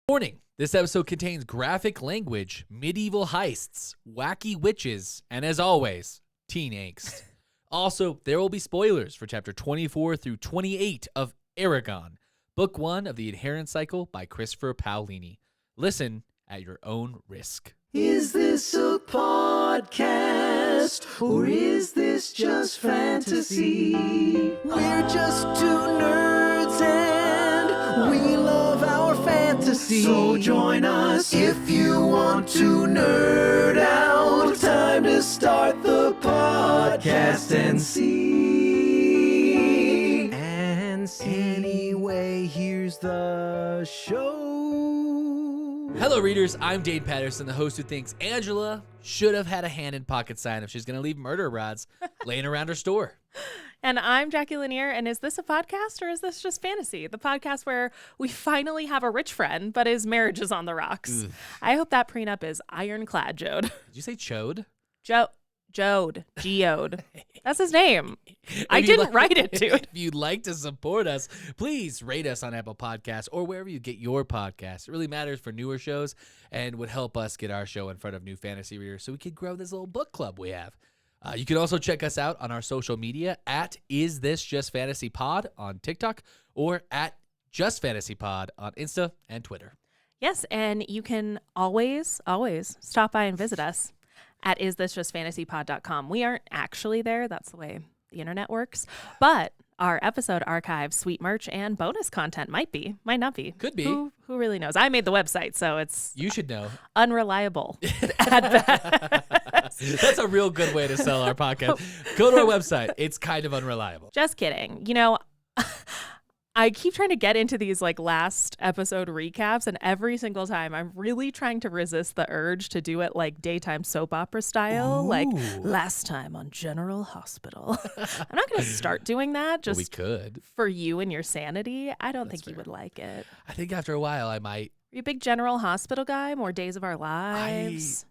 Warning, this episode contains graphic language, medieval heists, wacky witches, and as always, teen angst. Also, there will be spoilers for chapter 24 through 28 of Eragon, book 1 of the Inherent Cycle by Christopher Paolini. Listen at your own risk. Is this a podcast, or is this just fantasy? We're just two nerds and we love our fantasy. So join us if you want to nerd out. Time to start the podcast and see. Anyway, here's the show. Hello, readers. I'm Dane Patterson, the host who thinks Angela should have had a hand in pocket sign if she's going to leave murder rods laying around her store. And I'm Jacqui Lanier, and is this a podcast or is this just fantasy? The podcast where we finally have a rich friend, but his marriage is on the rocks. Ugh. I hope that prenup is ironclad, Jode. Did you say chode? Jode. Geode. That's his name. I didn't write it, dude. If you'd like to support us, please rate us on Apple Podcasts or wherever you get your podcasts. It really matters for newer shows and would help us get our show in front of new fantasy readers so we could grow this little book club we have. You can also check us out on our social media at Is This Just Fantasy Pod on TikTok or at Just Fantasy Pod on Insta and Twitter. Yes, and you can always stop by and visit us at isthisjustfantasypod.com. We aren't actually there. That's the way the internet works. But our episode archive, sweet merch, and bonus content might not be. Could be. Who really knows? I made the website, so it's You should know. unreliable at best. That's a real good way to sell our podcast. Go to our website. It's kind of unreliable. Just kidding. You know, I keep trying to get into these like last episode recaps, and every single time I'm really trying to resist the urge to do it like daytime soap opera style, like last time on General Hospital. I'm not going to start doing that Well, we just could. for you and your sanity. I don't think fair. you would like it. I think after a while I might. Are you a big General Hospital guy? More Days of Our Lives?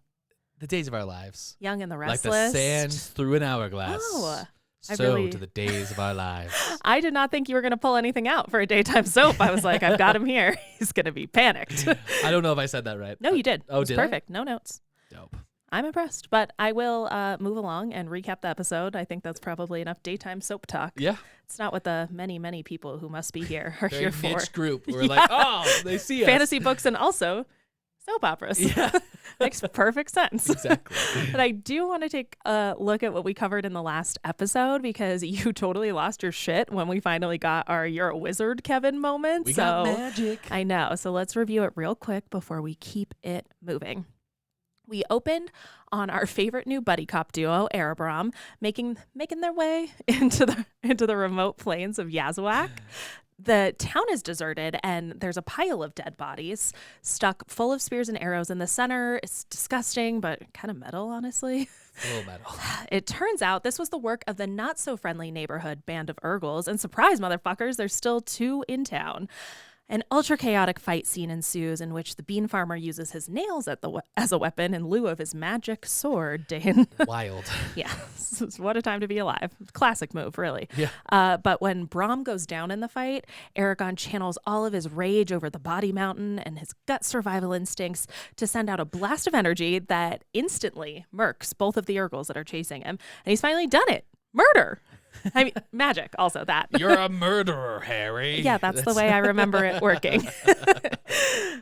The days of our lives. Young and the Like Restless? the sands through an hourglass. Oh, I So really- to the days of our lives. I did not think you were going to pull anything out for a daytime soap. I was like, I've got him here. He's going to be panicked. I don't know if I said that right. No, you did. Oh, It was did I? perfect. No notes. Dope. I'm impressed, but I will move along and recap the episode. I think that's probably enough daytime soap talk. Yeah. It's not what the many, many people who must be here are Very here for. niche group. We're Yeah. like, oh, they see us. Fantasy books and also soap operas. Yeah. Makes perfect sense. Exactly. But I do want to take a look at what we covered in the last episode because you totally lost your shit when we finally got our "You're a Wizard, Kevin" moment. We so got magic. I know. So let's review it real quick before we keep it moving. We opened on our favorite new buddy cop duo, Eragon, making their way into the remote plains of Yazawak. The town is deserted and there's a pile of dead bodies stuck full of spears and arrows in the center. It's disgusting, but kind of metal, honestly. A little metal. It turns out this was the work of the not-so-friendly neighborhood band of Urgles, and surprise, motherfuckers, there's still 2 in town. An ultra-chaotic fight scene ensues in which the bean farmer uses his nails as a weapon in lieu of his magic sword, Dane. Wild. Yeah, what a time to be alive. Classic move, really. Yeah. But when Brom goes down in the fight, Eragon channels all of his rage over the body mountain and his gut survival instincts to send out a blast of energy that instantly murks both of the Urgles that are chasing him. And he's finally done it. Murder. I mean, magic, also that. You're a murderer, Harry. Yeah, that's the way I remember it working.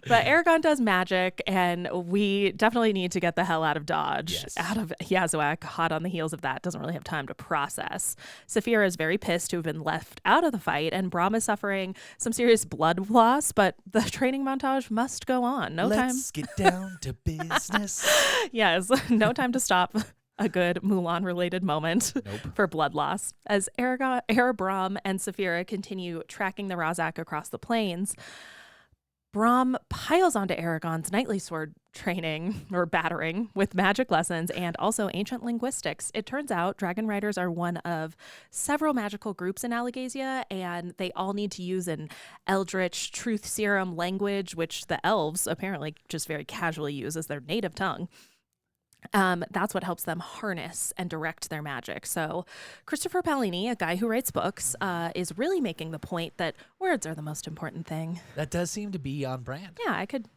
But Eragon does magic, and we definitely need to get the hell out of Dodge, Yes. out of Yazawak, hot on the heels of that. Doesn't really have time to process. Saphira is very pissed to have been left out of the fight, and Brom is suffering some serious blood loss, but the training montage must go on. Let's get down to business. Yes, no time to stop. A good Mulan-related moment for blood loss. As Brom and Saphira continue tracking the Razak across the plains, Brom piles onto Eragon's knightly sword training or battering with magic lessons and also ancient linguistics. It turns out dragon riders are one of several magical groups in Alagasia, and they all need to use an eldritch truth serum language, which the elves apparently just very casually use as their native tongue. That's what helps them harness and direct their magic. So Christopher Paolini, a guy who writes books, is really making the point that words are the most important thing. That does seem to be on brand. Yeah, I could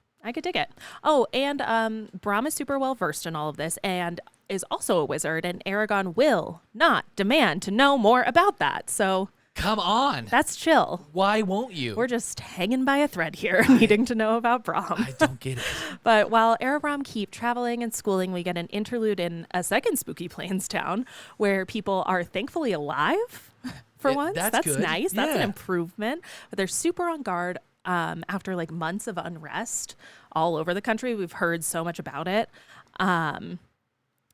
dig it. Oh, and Brom is super well versed in all of this and is also a wizard, and Eragon will not demand to know more about that. So come on. That's chill. Why won't you? We're just hanging by a thread here, needing to know about Brom. I don't get it. But while Erebrom keep traveling and schooling, we get an interlude in a second spooky plains town where people are thankfully alive for once. That's good. Nice. That's an Yeah. improvement. But they're super on guard after like months of unrest all over the country. We've heard so much about it.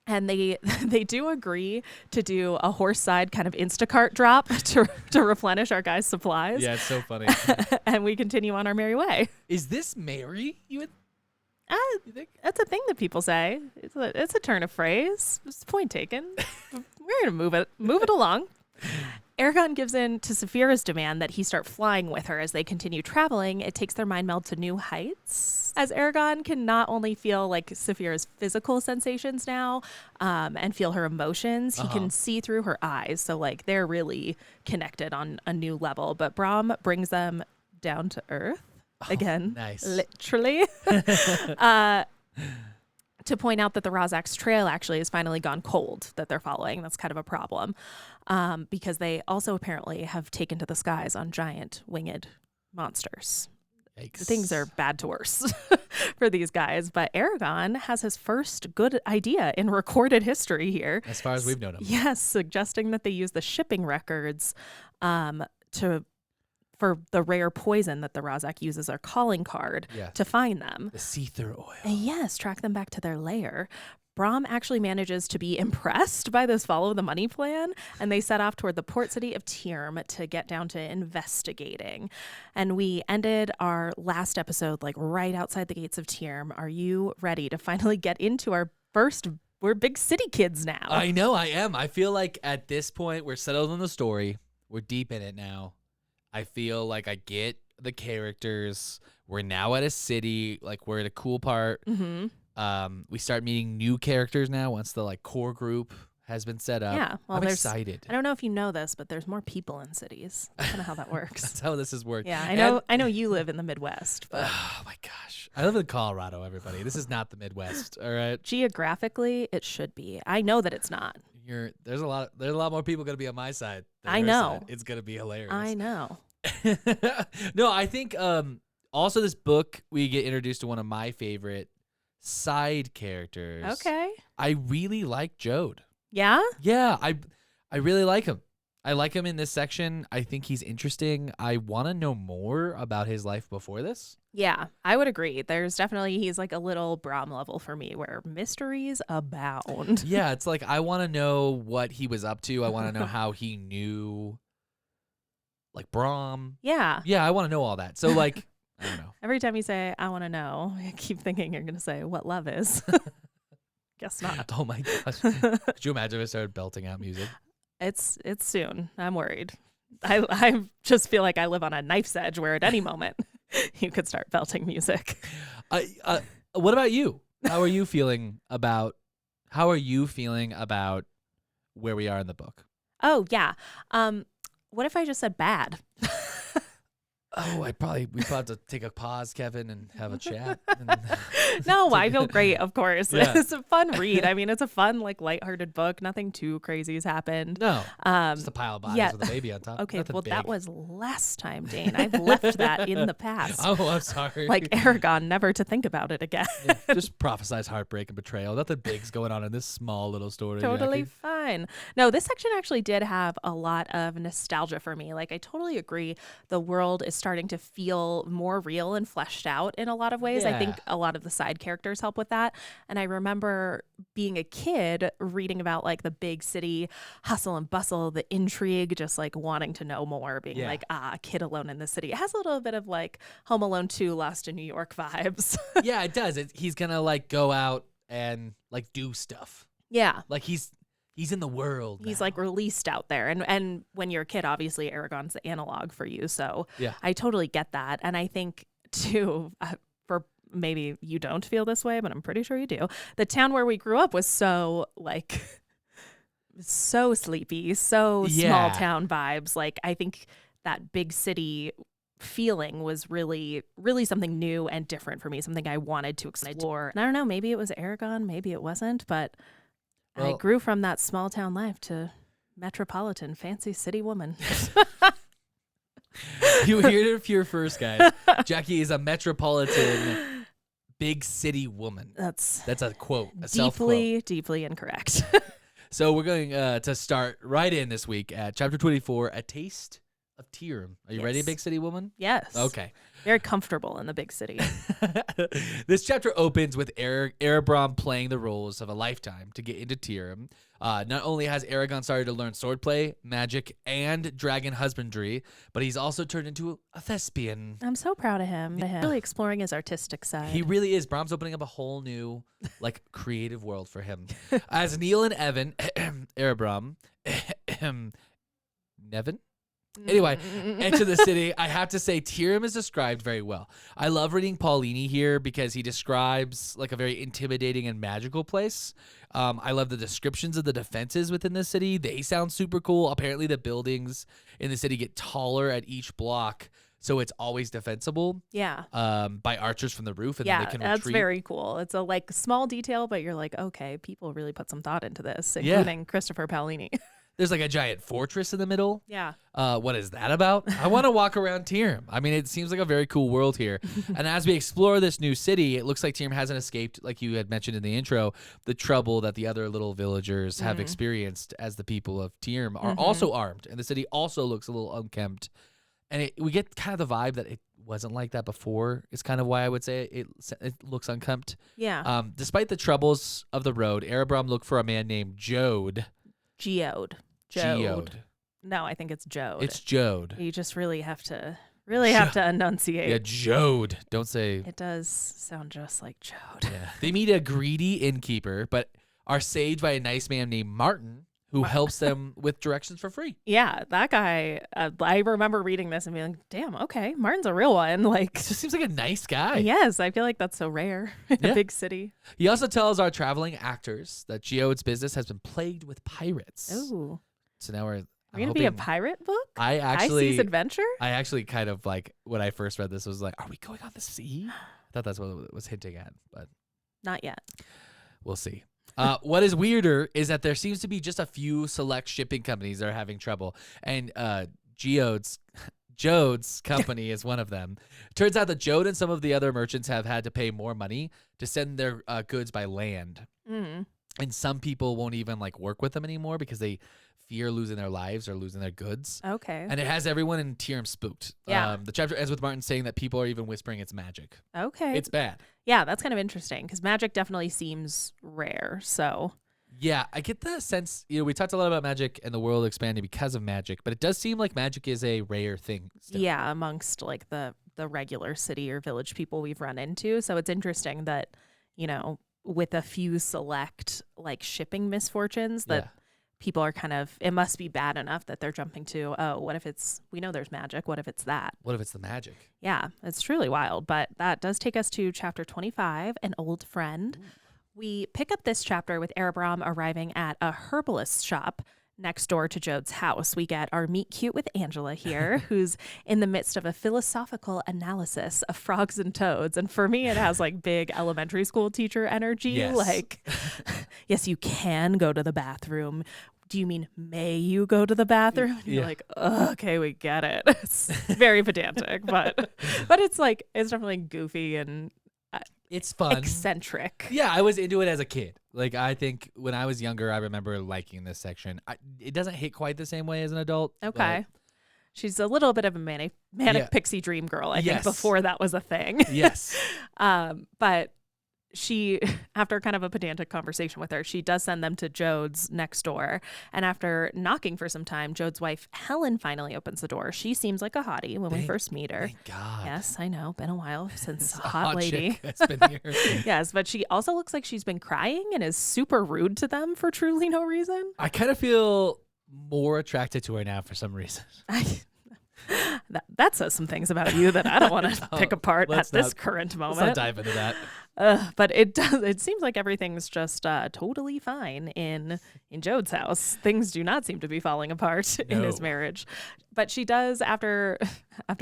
And they do agree to do a horse side kind of Instacart drop to replenish our guys' supplies. Yeah, it's so funny. And we continue on our merry way. Is this Mary? You think? That's a thing that people say. It's a turn of phrase. It's point taken. We're gonna move it along. Eragon gives in to Saphira's demand that he start flying with her as they continue traveling. It takes their mind meld to new heights, as Eragon can not only feel like Saphira's physical sensations now and feel her emotions, he can see through her eyes. So like they're really connected on a new level. But Brom brings them down to earth again, nice. Literally. To point out that the Rozak's trail actually has finally gone cold that they're following. That's kind of a problem because they also apparently have taken to the skies on giant winged monsters. Yikes. Things are bad to worse for these guys. But Eragon has his first good idea in recorded history here. As far as we've known him. Yes, suggesting that they use the shipping records for the rare poison that the Rozak uses our calling card to find them. The Seether oil. Yes, track them back to their lair. Brom actually manages to be impressed by this follow the money plan, and they set off toward the port city of Tyrm to get down to investigating. And we ended our last episode like right outside the gates of Tyrm. Are you ready to finally get into our first? We're big city kids now. I know, I am. I feel like at this point we're settled in the story. We're deep in it now. I feel like I get the characters. We're now at a city. Like we're at a cool part. Mm-hmm. We start meeting new characters now once the like core group has been set up. Yeah, well, I'm excited. I don't know if you know this, but there's more people in cities. That's kind of how that works. That's how this has worked. Yeah, I know you live in the Midwest, but oh my gosh, I live in Colorado. Everybody, this is not the Midwest. All right. Geographically, it should be. I know that it's not. There's a lot more people gonna be on my side. Than I your know. side. It's gonna be hilarious. I know. No, I think also this book we get introduced to one of my favorite side characters. Okay. I really like Jode. Yeah? Yeah, I really like him. I like him in this section. I think he's interesting. I want to know more about his life before this. Yeah, I would agree. He's like a little Brom level for me where mysteries abound. Yeah, it's like I want to know what he was up to. I want to know how he knew like Brom. Yeah. Yeah, I want to know all that. So like, I don't know. Every time you say, I want to know, I keep thinking you're going to say what love is. Guess not. Oh my gosh. Could you imagine if I started belting out music? It's soon. I'm worried. I just feel like I live on a knife's edge where at any moment you could start belting music. What about you? How are you feeling about where we are in the book? Oh, yeah. What if I just said bad? Oh, we probably have to take a pause, Kevin, and have a chat. No, I feel great, of course. Yeah. It's a fun read. I mean, it's a fun, like, lighthearted book. Nothing too crazy has happened. No, just a pile of bodies yeah. with a baby on top. Okay, Nothing well, big. that was last time, Dane. I've left that in the past. Oh, I'm sorry. Like Eragon, never to think about it again. Yeah, just prophesize heartbreak and betrayal. Nothing big's going on in this small little story. Totally Jacqui. fine. No, this section actually did have a lot of nostalgia for me. Like, I totally agree. The world is starting to feel more real and fleshed out in a lot of ways. I think a lot of the side characters help with that. And I remember being a kid reading about like the big city hustle and bustle, the intrigue, just like wanting to know more, being like, a kid alone in the city. It has a little bit of like Home Alone 2 Lost in New York vibes. Yeah, it does. He's going to like go out and like do stuff. Yeah. Like he's in the world. He's now. like released out there. And when you're a kid, obviously Eragon's the analog for you. So Yeah. I totally get that. And I think too, maybe you don't feel this way, but I'm pretty sure you do. The town where we grew up was so like so sleepy, so small town vibes. Like I think that big city feeling was really, really something new and different for me, something I wanted to explore. And I don't know, maybe it was Eragon, maybe it wasn't, but I grew from that small town life to metropolitan fancy city woman. You heard it here first, guys. Jacqui is a metropolitan big city woman. That's a quote, a self-quote. Deeply incorrect. So we're going to start right in this week at chapter 24, A Taste of Tyrim. Are you ready, big city woman? Yes. Okay. Very comfortable in the big city. This chapter opens with Erebron playing the roles of a lifetime to get into Tyrim. Not only has Eragon started to learn swordplay, magic, and dragon husbandry, but he's also turned into a thespian. I'm so proud of him. Really exploring his artistic side. He really is. Brom's opening up a whole new, creative world for him. As Neil and Evan, Erebron, Nevin? Anyway, enter the city. I have to say, Tyrim is described very well. I love reading Paolini here because he describes a very intimidating and magical place. I love the descriptions of the defenses within the city. They sound super cool. Apparently, the buildings in the city get taller at each block, so it's always defensible. Yeah. By archers from the roof, and then they can retreat. That's very cool. It's a small detail, but you're like, okay, people really put some thought into this, including Christopher Paolini. There's a giant fortress in the middle. Yeah. What is that about? I want to walk around Tyrim. I mean, it seems like a very cool world here. And as we explore this new city, it looks like Tyrim hasn't escaped, like you had mentioned in the intro, the trouble that the other little villagers have experienced, as the people of Tyrim are also armed. And the city also looks a little unkempt. And we get kind of the vibe that it wasn't like that before. It's kind of why I would say it looks unkempt. Yeah. Despite the troubles of the road, Erebron looked for a man named Jode. Geode. No, I think it's Jode. It's Jode. You just really have to enunciate. Yeah, Jode. Don't say. It does sound just like Jode. Yeah. They meet a greedy innkeeper, but are saved by a nice man named Martin, who helps them with directions for free. Yeah, that guy. I remember reading this and being like, "Damn, okay, Martin's a real one." Just seems like a nice guy. Yes, I feel like that's so rare in a big city. He also tells our traveling actors that Geode's business has been plagued with pirates. Ooh. So now we're going to be a pirate book? High Seas Adventure? I actually kind of when I first read this was like, are we going on the sea? I thought that's what it was hinting at, but not yet. We'll see. What is weirder is that there seems to be just a few select shipping companies that are having trouble, and Jode's company is one of them. Turns out that Jode and some of the other merchants have had to pay more money to send their goods by land. And some people won't even work with them anymore because they fear losing their lives or losing their goods. Okay. And it has everyone in Tyrim spooked. Yeah. The chapter ends with Martin saying that people are even whispering it's magic. Okay. It's bad. Yeah, that's kind of interesting because magic definitely seems rare. So. Yeah, I get the sense, we talked a lot about magic and the world expanding because of magic, but it does seem like magic is a rare thing still. Yeah, amongst the regular city or village people we've run into. So it's interesting that, with a few select shipping misfortunes that people are it must be bad enough that they're jumping to, oh, what if we know there's magic. What if it's that? What if it's the magic? Yeah, it's truly wild. But that does take us to chapter 25, An Old Friend. Ooh. We pick up this chapter with Erebron arriving at a herbalist shop next door to Jode's house. We get our meet cute with Angela here, who's in the midst of a philosophical analysis of frogs and toads. And for me, it has big elementary school teacher energy. Yes. Yes, you can go to the bathroom. Do you mean may you go to the bathroom? And you're okay, we get it. It's very pedantic, but it's it's definitely goofy and it's fun. Eccentric. Yeah, I was into it as a kid. I think when I was younger, I remember liking this section. It doesn't hit quite the same way as an adult. Okay. She's a little bit of a manic pixie dream girl, I think, before that was a thing. Yes. But she, after kind of a pedantic conversation with her, she does send them to Jode's next door. And after knocking for some time, Jode's wife, Helen, finally opens the door. She seems like a hottie when we first meet her. Thank God. Yes, I know. Been a while since hot lady has been here. Yes, but she also looks like she's been crying and is super rude to them for truly no reason. I kind of feel more attracted to her now for some reason. That says some things about you that I don't want to pick apart at this current moment. Let's not dive into that. But it seems like everything's just totally fine in Jode's house. Things do not seem to be falling apart in his marriage. But she does, after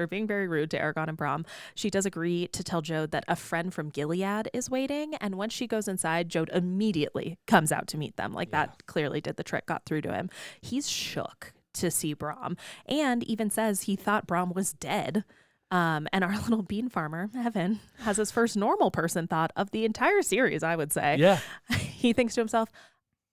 being very rude to Eragon and Brom, she does agree to tell Jode that a friend from Gilead is waiting. And once she goes inside, Jode immediately comes out to meet them. That clearly did the trick, got through to him. He's shook to see Brom, and even says he thought Brom was dead. And our little bean farmer, Evan, has his first normal person thought of the entire series, I would say. Yeah. He thinks to himself,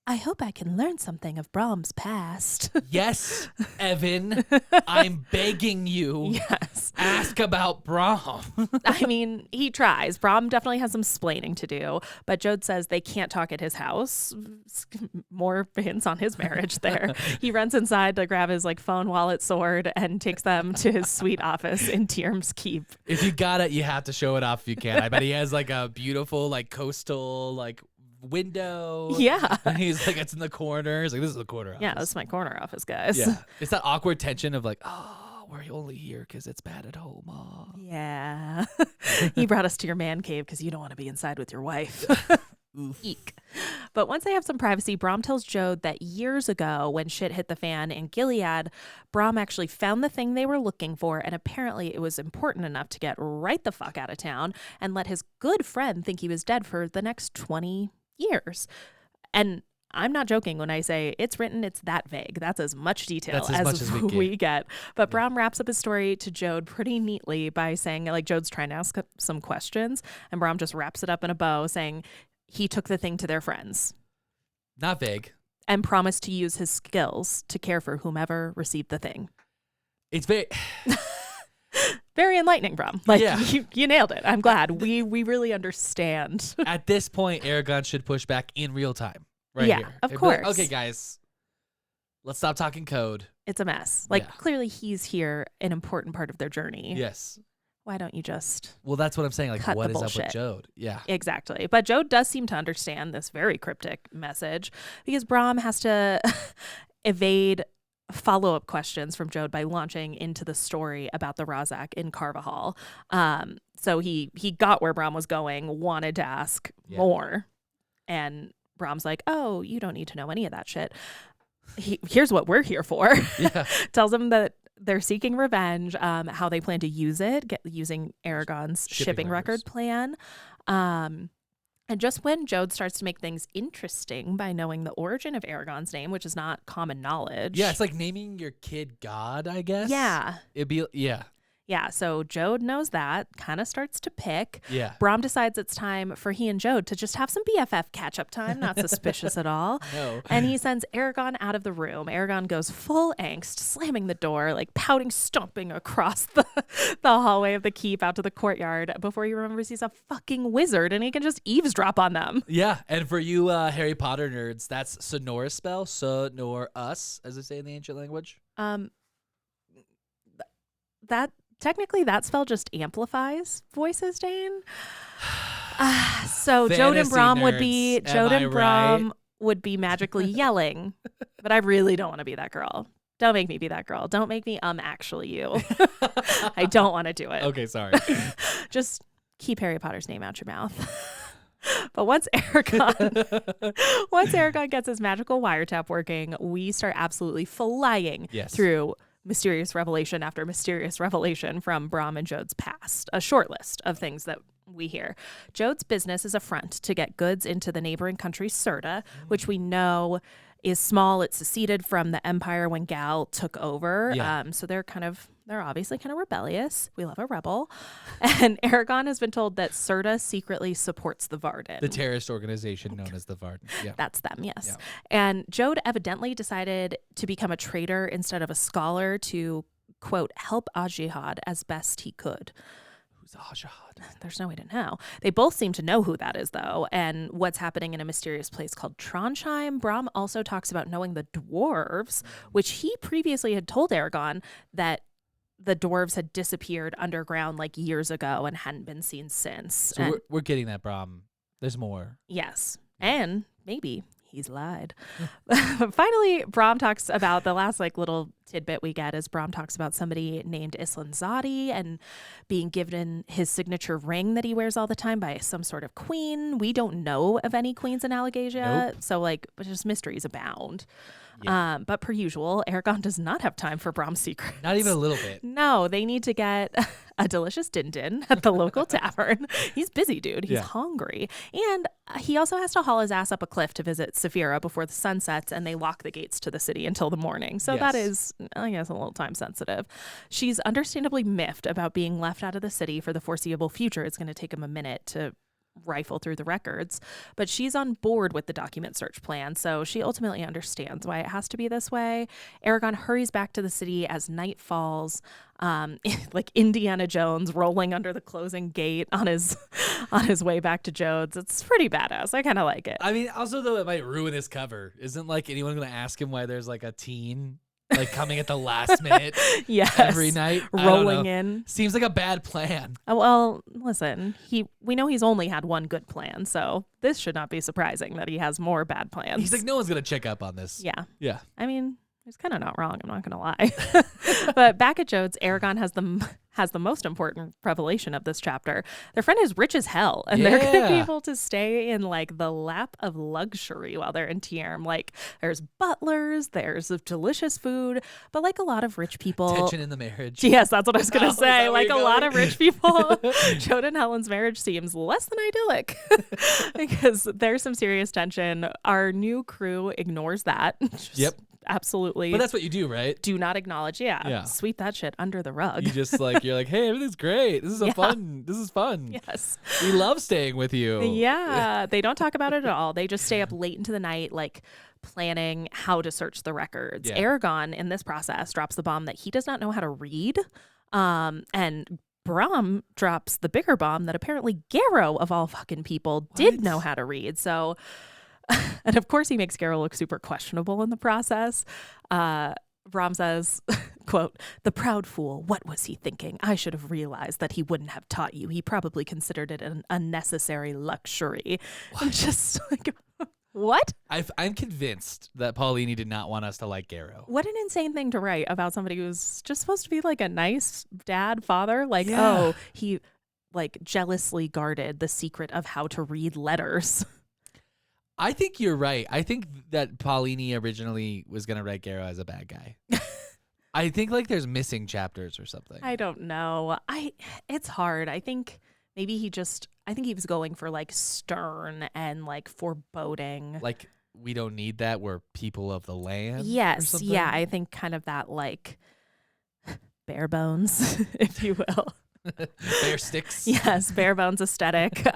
I hope I can learn something of Brom's past. Yes, Evan, I'm begging you. Yes. Ask about Brom. I mean, he tries. Brom definitely has some splaining to do, but Jode says they can't talk at his house. More hints on his marriage there. He runs inside to grab his phone, wallet, sword, and takes them to his sweet office in Tyrm's Keep. If you got it, you have to show it off if you can. I bet he has a beautiful coastal window. Yeah. And he's it's in the corner. He's this is the corner office. Yeah, this is my corner office, guys. Yeah. It's that awkward tension of we're only here because it's bad at home. Yeah. He brought us to your man cave because you don't want to be inside with your wife. Eek. But once they have some privacy, Brom tells Jode that years ago when shit hit the fan in Gilead, Brom actually found the thing they were looking for, and apparently it was important enough to get right the fuck out of town and let his good friend think he was dead for the next 20 years. And I'm not joking when I say it's written, it's that vague. That's as much detail as we get. But Brom wraps up his story to Jode pretty neatly by saying, Jode's trying to ask some questions, and Brom just wraps it up in a bow saying he took the thing to their friends. Not vague. And promised to use his skills to care for whomever received the thing. It's very... Very enlightening, Brom. You nailed it. I'm glad. We really understand. At this point, Eragon should push back in real time. Right yeah, here. Of course. Okay, guys. Let's stop talking code. It's a mess. Clearly he's here, an important part of their journey. Yes. Why don't you just... Well, that's what I'm saying. What is bullshit. Up with Jode? Yeah. Exactly. But Jode does seem to understand this very cryptic message because Brom has to evade follow-up questions from Jode by launching into the story about the Razak in Carvajal. So he got where Brom was going, wanted to ask more. And Brom's like, oh, you don't need to know any of that shit. Here's what we're here for. Yeah. Tells him that they're seeking revenge, how they plan to use it, using Eragon's shipping record plan. And just when Jode starts to make things interesting by knowing the origin of Eragon's name, which is not common knowledge. Yeah, it's like naming your kid God, I guess. Yeah. Yeah, so Jode knows that, kind of starts to pick. Yeah. Brom decides it's time for he and Jode to just have some BFF catch-up time, not suspicious at all. No. And he sends Eragon out of the room. Eragon goes full angst, slamming the door, pouting, stomping across the hallway of the keep out to the courtyard before he remembers he's a fucking wizard and he can just eavesdrop on them. Yeah, and for you Harry Potter nerds, that's Sonorous spell, Sonor-us, as they say in the ancient language. Technically, that spell just amplifies voices, Dane. So Jode and Brom would be would be magically yelling, but I really don't want to be that girl. Don't make me be that girl. Don't make me actually you. I don't want to do it. Okay, sorry. Just keep Harry Potter's name out your mouth. But once Eragon gets his magical wiretap working, we start absolutely flying through mysterious revelation after mysterious revelation from Brom and Jode's past. A short list of things that we hear. Jode's business is a front to get goods into the neighboring country Serta, which we know is small. It seceded from the empire when Gal took over. Yeah. So they're obviously kind of rebellious. We love a rebel. And Eragon has been told that Serta secretly supports the Varden. The terrorist organization known as the Varden. Yeah. That's them, yes. Yeah. And Jode evidently decided to become a trader instead of a scholar to, quote, help Ajihad as best he could. Who's Ajihad? There's no way to know. They both seem to know who that is, though, and what's happening in a mysterious place called Trondheim. Brom also talks about knowing the dwarves, which he previously had told Eragon that the dwarves had disappeared underground years ago and hadn't been seen since. So we're getting that, Brom. There's more. Yes. And maybe He's lied. Finally, Brom talks about the last little tidbit we get is Brom talks about somebody named Islanzadi and being given his signature ring that he wears all the time by some sort of queen. We don't know of any queens in Alagasia. Nope. So just mysteries abound. Yeah. But per usual, Eragon does not have time for Brom's secrets. Not even a little bit. No, they need to get a delicious din-din at the local tavern. He's busy, dude. He's hungry. And he also has to haul his ass up a cliff to visit Saphira before the sun sets, and they lock the gates to the city until the morning. So that is, I guess, a little time sensitive. She's understandably miffed about being left out of the city for the foreseeable future. It's going to take him a minute to rifle through the records, but she's on board with the document search plan, so she ultimately understands why it has to be this way. Eragon hurries back to the city as night falls, like Indiana Jones rolling under the closing gate on his way back to Jodes. It's pretty badass. I kind of like it. I mean, also though, it might ruin his cover. Isn't anyone going to ask him why there's a teen coming at the last minute every night? Rolling in. Seems like a bad plan. Oh, well, listen, we know he's only had one good plan, so this should not be surprising that he has more bad plans. He's like, no one's going to check up on this. Yeah. Yeah. I mean, he's kind of not wrong, I'm not going to lie. But back at Jodes, Eragon has the most important revelation of this chapter. Their friend is rich as hell, and they're going to be able to stay in the lap of luxury while they're in Tierm. There's butlers, there's delicious food, but a lot of rich people, tension in the marriage. Yes, that's what I was going to say. A lot of rich people, Jode and Helen's marriage seems less than idyllic because there's some serious tension. Our new crew ignores that. Yep. Absolutely. But that's what you do, right? Do not acknowledge. Yeah. Sweep that shit under the rug. You just you're like, hey, everything's great. This is fun. This is fun. Yes. We love staying with you. Yeah. They don't talk about it at all. They just stay up late into the night, planning how to search the records. Yeah. Eragon in this process drops the bomb that he does not know how to read. And Brom drops the bigger bomb that apparently Garrow, of all fucking people, did know how to read. So, and of course he makes Garrow look super questionable in the process. Brom says, quote, "The proud fool, what was he thinking? I should have realized that he wouldn't have taught you. He probably considered it an unnecessary luxury." And just what? I'm convinced that Paolini did not want us to like Garrow. What an insane thing to write about somebody who's just supposed to be a nice dad, father. Oh, he jealously guarded the secret of how to read letters. I think you're right. I think that Paolini originally was going to write Garrow as a bad guy. I think there's missing chapters or something. I don't know. It's hard. I think maybe he was going for stern and foreboding. We don't need that. We're people of the land. Yes. Yeah. I think kind of that bare bones, if you will. Bare sticks. Yes, bare bones aesthetic.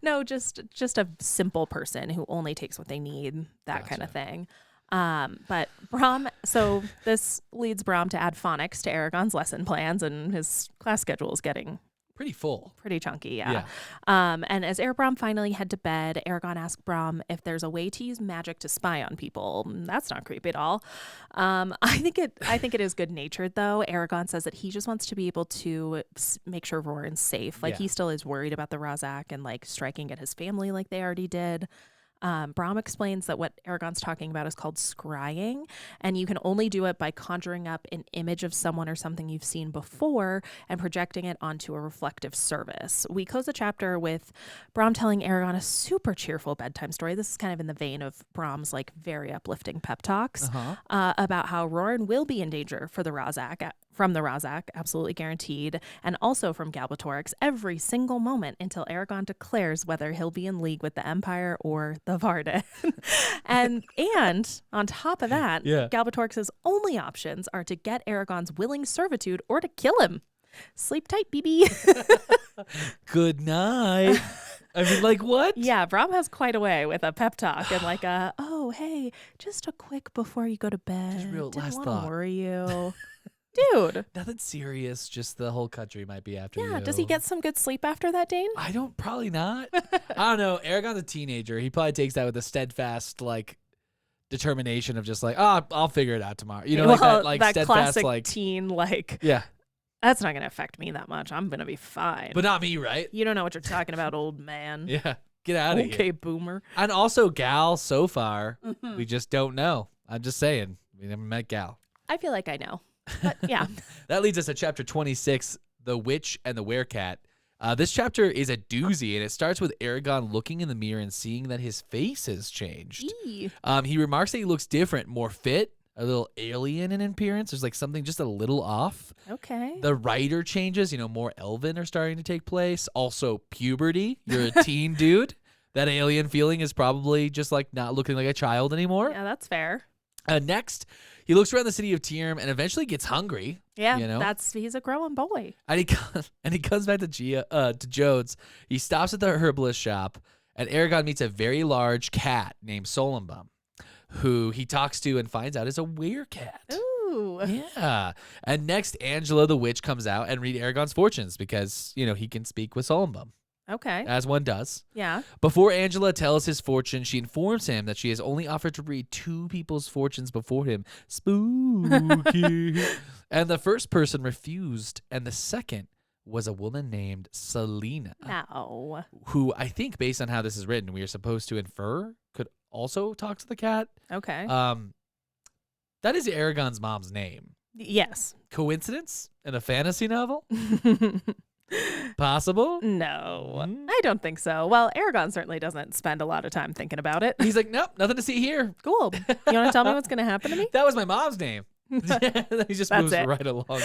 No, just a simple person who only takes what they need, that kind of thing. But Brom, so this leads Brom to add phonics to Eragon's lesson plans, and his class schedule is getting pretty full. Pretty chunky, yeah. And as Brom finally head to bed, Eragon asks Brom if there's a way to use magic to spy on people. That's not creepy at all. I think it is good natured though. Eragon says that he just wants to be able to make sure Roran's safe. He still is worried about the Razak and striking at his family like they already did. Brom explains that what Eragon's talking about is called scrying, and you can only do it by conjuring up an image of someone or something you've seen before and projecting it onto a reflective surface. We close the chapter with Brom telling Eragon a super cheerful bedtime story. This is kind of in the vein of Brom's very uplifting pep talks about how Roran will be in danger from the Razak, absolutely guaranteed, and also from Galbatorix every single moment until Eragon declares whether he'll be in league with the Empire or the Varden. and on top of that, Galbatorix's only options are to get Eragon's willing servitude or to kill him. Sleep tight, BB. Good night. I mean, what? Yeah, Brom has quite a way with a pep talk and oh, hey, just a quick before you go to bed. Just real Didn't last wanna thought. worry you. Dude. Nothing serious, just the whole country might be after you. Yeah, does he get some good sleep after that, Dane? Probably not. I don't know. Eragon's a teenager. He probably takes that with a steadfast, determination of just I'll figure it out tomorrow. You know, that steadfast, classic teen, yeah. That's not going to affect me that much. I'm going to be fine. But not me, right? You don't know what you're talking about, old man. Yeah. Get out of Okay, here. boomer. And also, Gal, so far, we just don't know. I'm just saying. We never met Gal. I feel like I know. But yeah. That leads us to chapter 26, The Witch and the Werecat. This chapter is a doozy, and it starts with Eragon looking in the mirror and seeing that his face has changed. Eee. He remarks that he looks different, more fit, a little alien in appearance. There's like something just a little off. Okay. The writer changes, more elven are starting to take place. Also, puberty. You're a teen dude. That alien feeling is probably just like not looking like a child anymore. Yeah, that's fair. Next, he looks around the city of Tyrm and eventually gets hungry. Yeah, he's a growing boy. And he comes back to Jodes. He stops at the herbalist shop, and Eragon meets a very large cat named Solembum, who he talks to and finds out is a werecat. Ooh. Yeah. And next, Angela the witch comes out and read Eragon's fortunes because, he can speak with Solembum, Okay. as one does. Yeah. Before Angela tells his fortune, she informs him that she has only offered to read 2 people's fortunes before him. Spooky. And the first person refused, and the second was a woman named Selena, No. who I think, based on how this is written, we are supposed to infer could also talk to the cat. Okay. That is Eragon's mom's name. Yes. Coincidence in a fantasy novel? Possible? No, Mm. I don't think so. Well, Eragon certainly doesn't spend a lot of time thinking about it. He's like, nope, nothing to see here. Cool. You want to tell me what's going to happen to me? That was my mom's name. He just That's moves it. right along.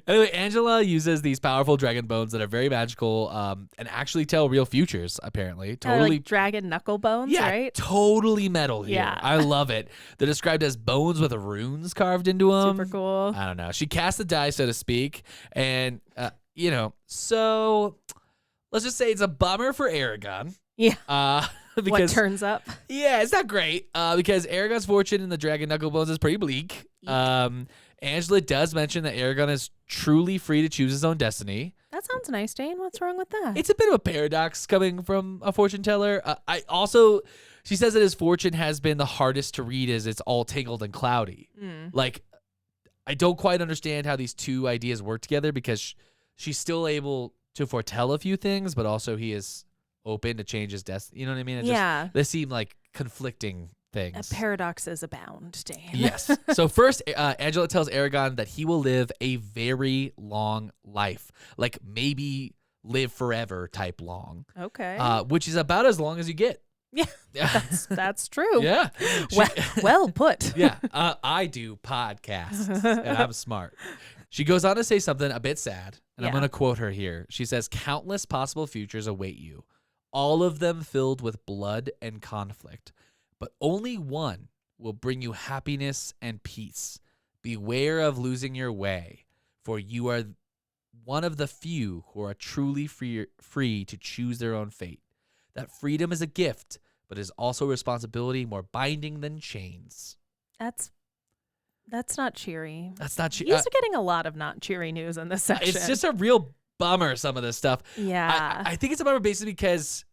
Anyway, Angela uses these powerful dragon bones that are very magical and actually tell real futures, apparently. Totally. Like dragon knuckle bones, Yeah, right? totally metal here. Yeah. I love it. They're described as bones with runes carved into them. Super cool. I don't know. She casts the die, so to speak. And, so let's just say it's a bummer for Eragon. Yeah. What Because turns up? yeah, it's not great because Eragon's fortune in the Dragon Knuckle Bones is pretty bleak. Angela does mention that Eragon is truly free to choose his own destiny. That sounds nice, Dane. What's wrong with that? It's a bit of a paradox coming from a fortune teller. She says that his fortune has been the hardest to read as it's all tangled and cloudy. Like, I don't quite understand how these two ideas work together because she's still able to foretell a few things, but also he is open to change his destiny. You know what I mean? Yeah. They seem like conflicting things. Paradoxes abound, Dane. Yes. So first, Angela tells Eragon that he will live a very long life, like maybe live forever type long, Okay. which is about as long as you get. Yeah. That's true. Yeah. Well put. Yeah. I do podcasts, and I'm smart. She goes on to say something a bit sad, and I'm Yeah. going to quote her here. She says, "Countless possible futures await you, all of them filled with blood and conflict, but only one will bring you happiness and peace. Beware of losing your way, for you are one of the few who are truly free to choose their own fate. That freedom is a gift, but is also a responsibility more binding than chains." That's not cheery. That's not Used to getting a lot of not cheery news in this section. It's just a real bummer, some of this stuff. Yeah. I think it's a bummer basically because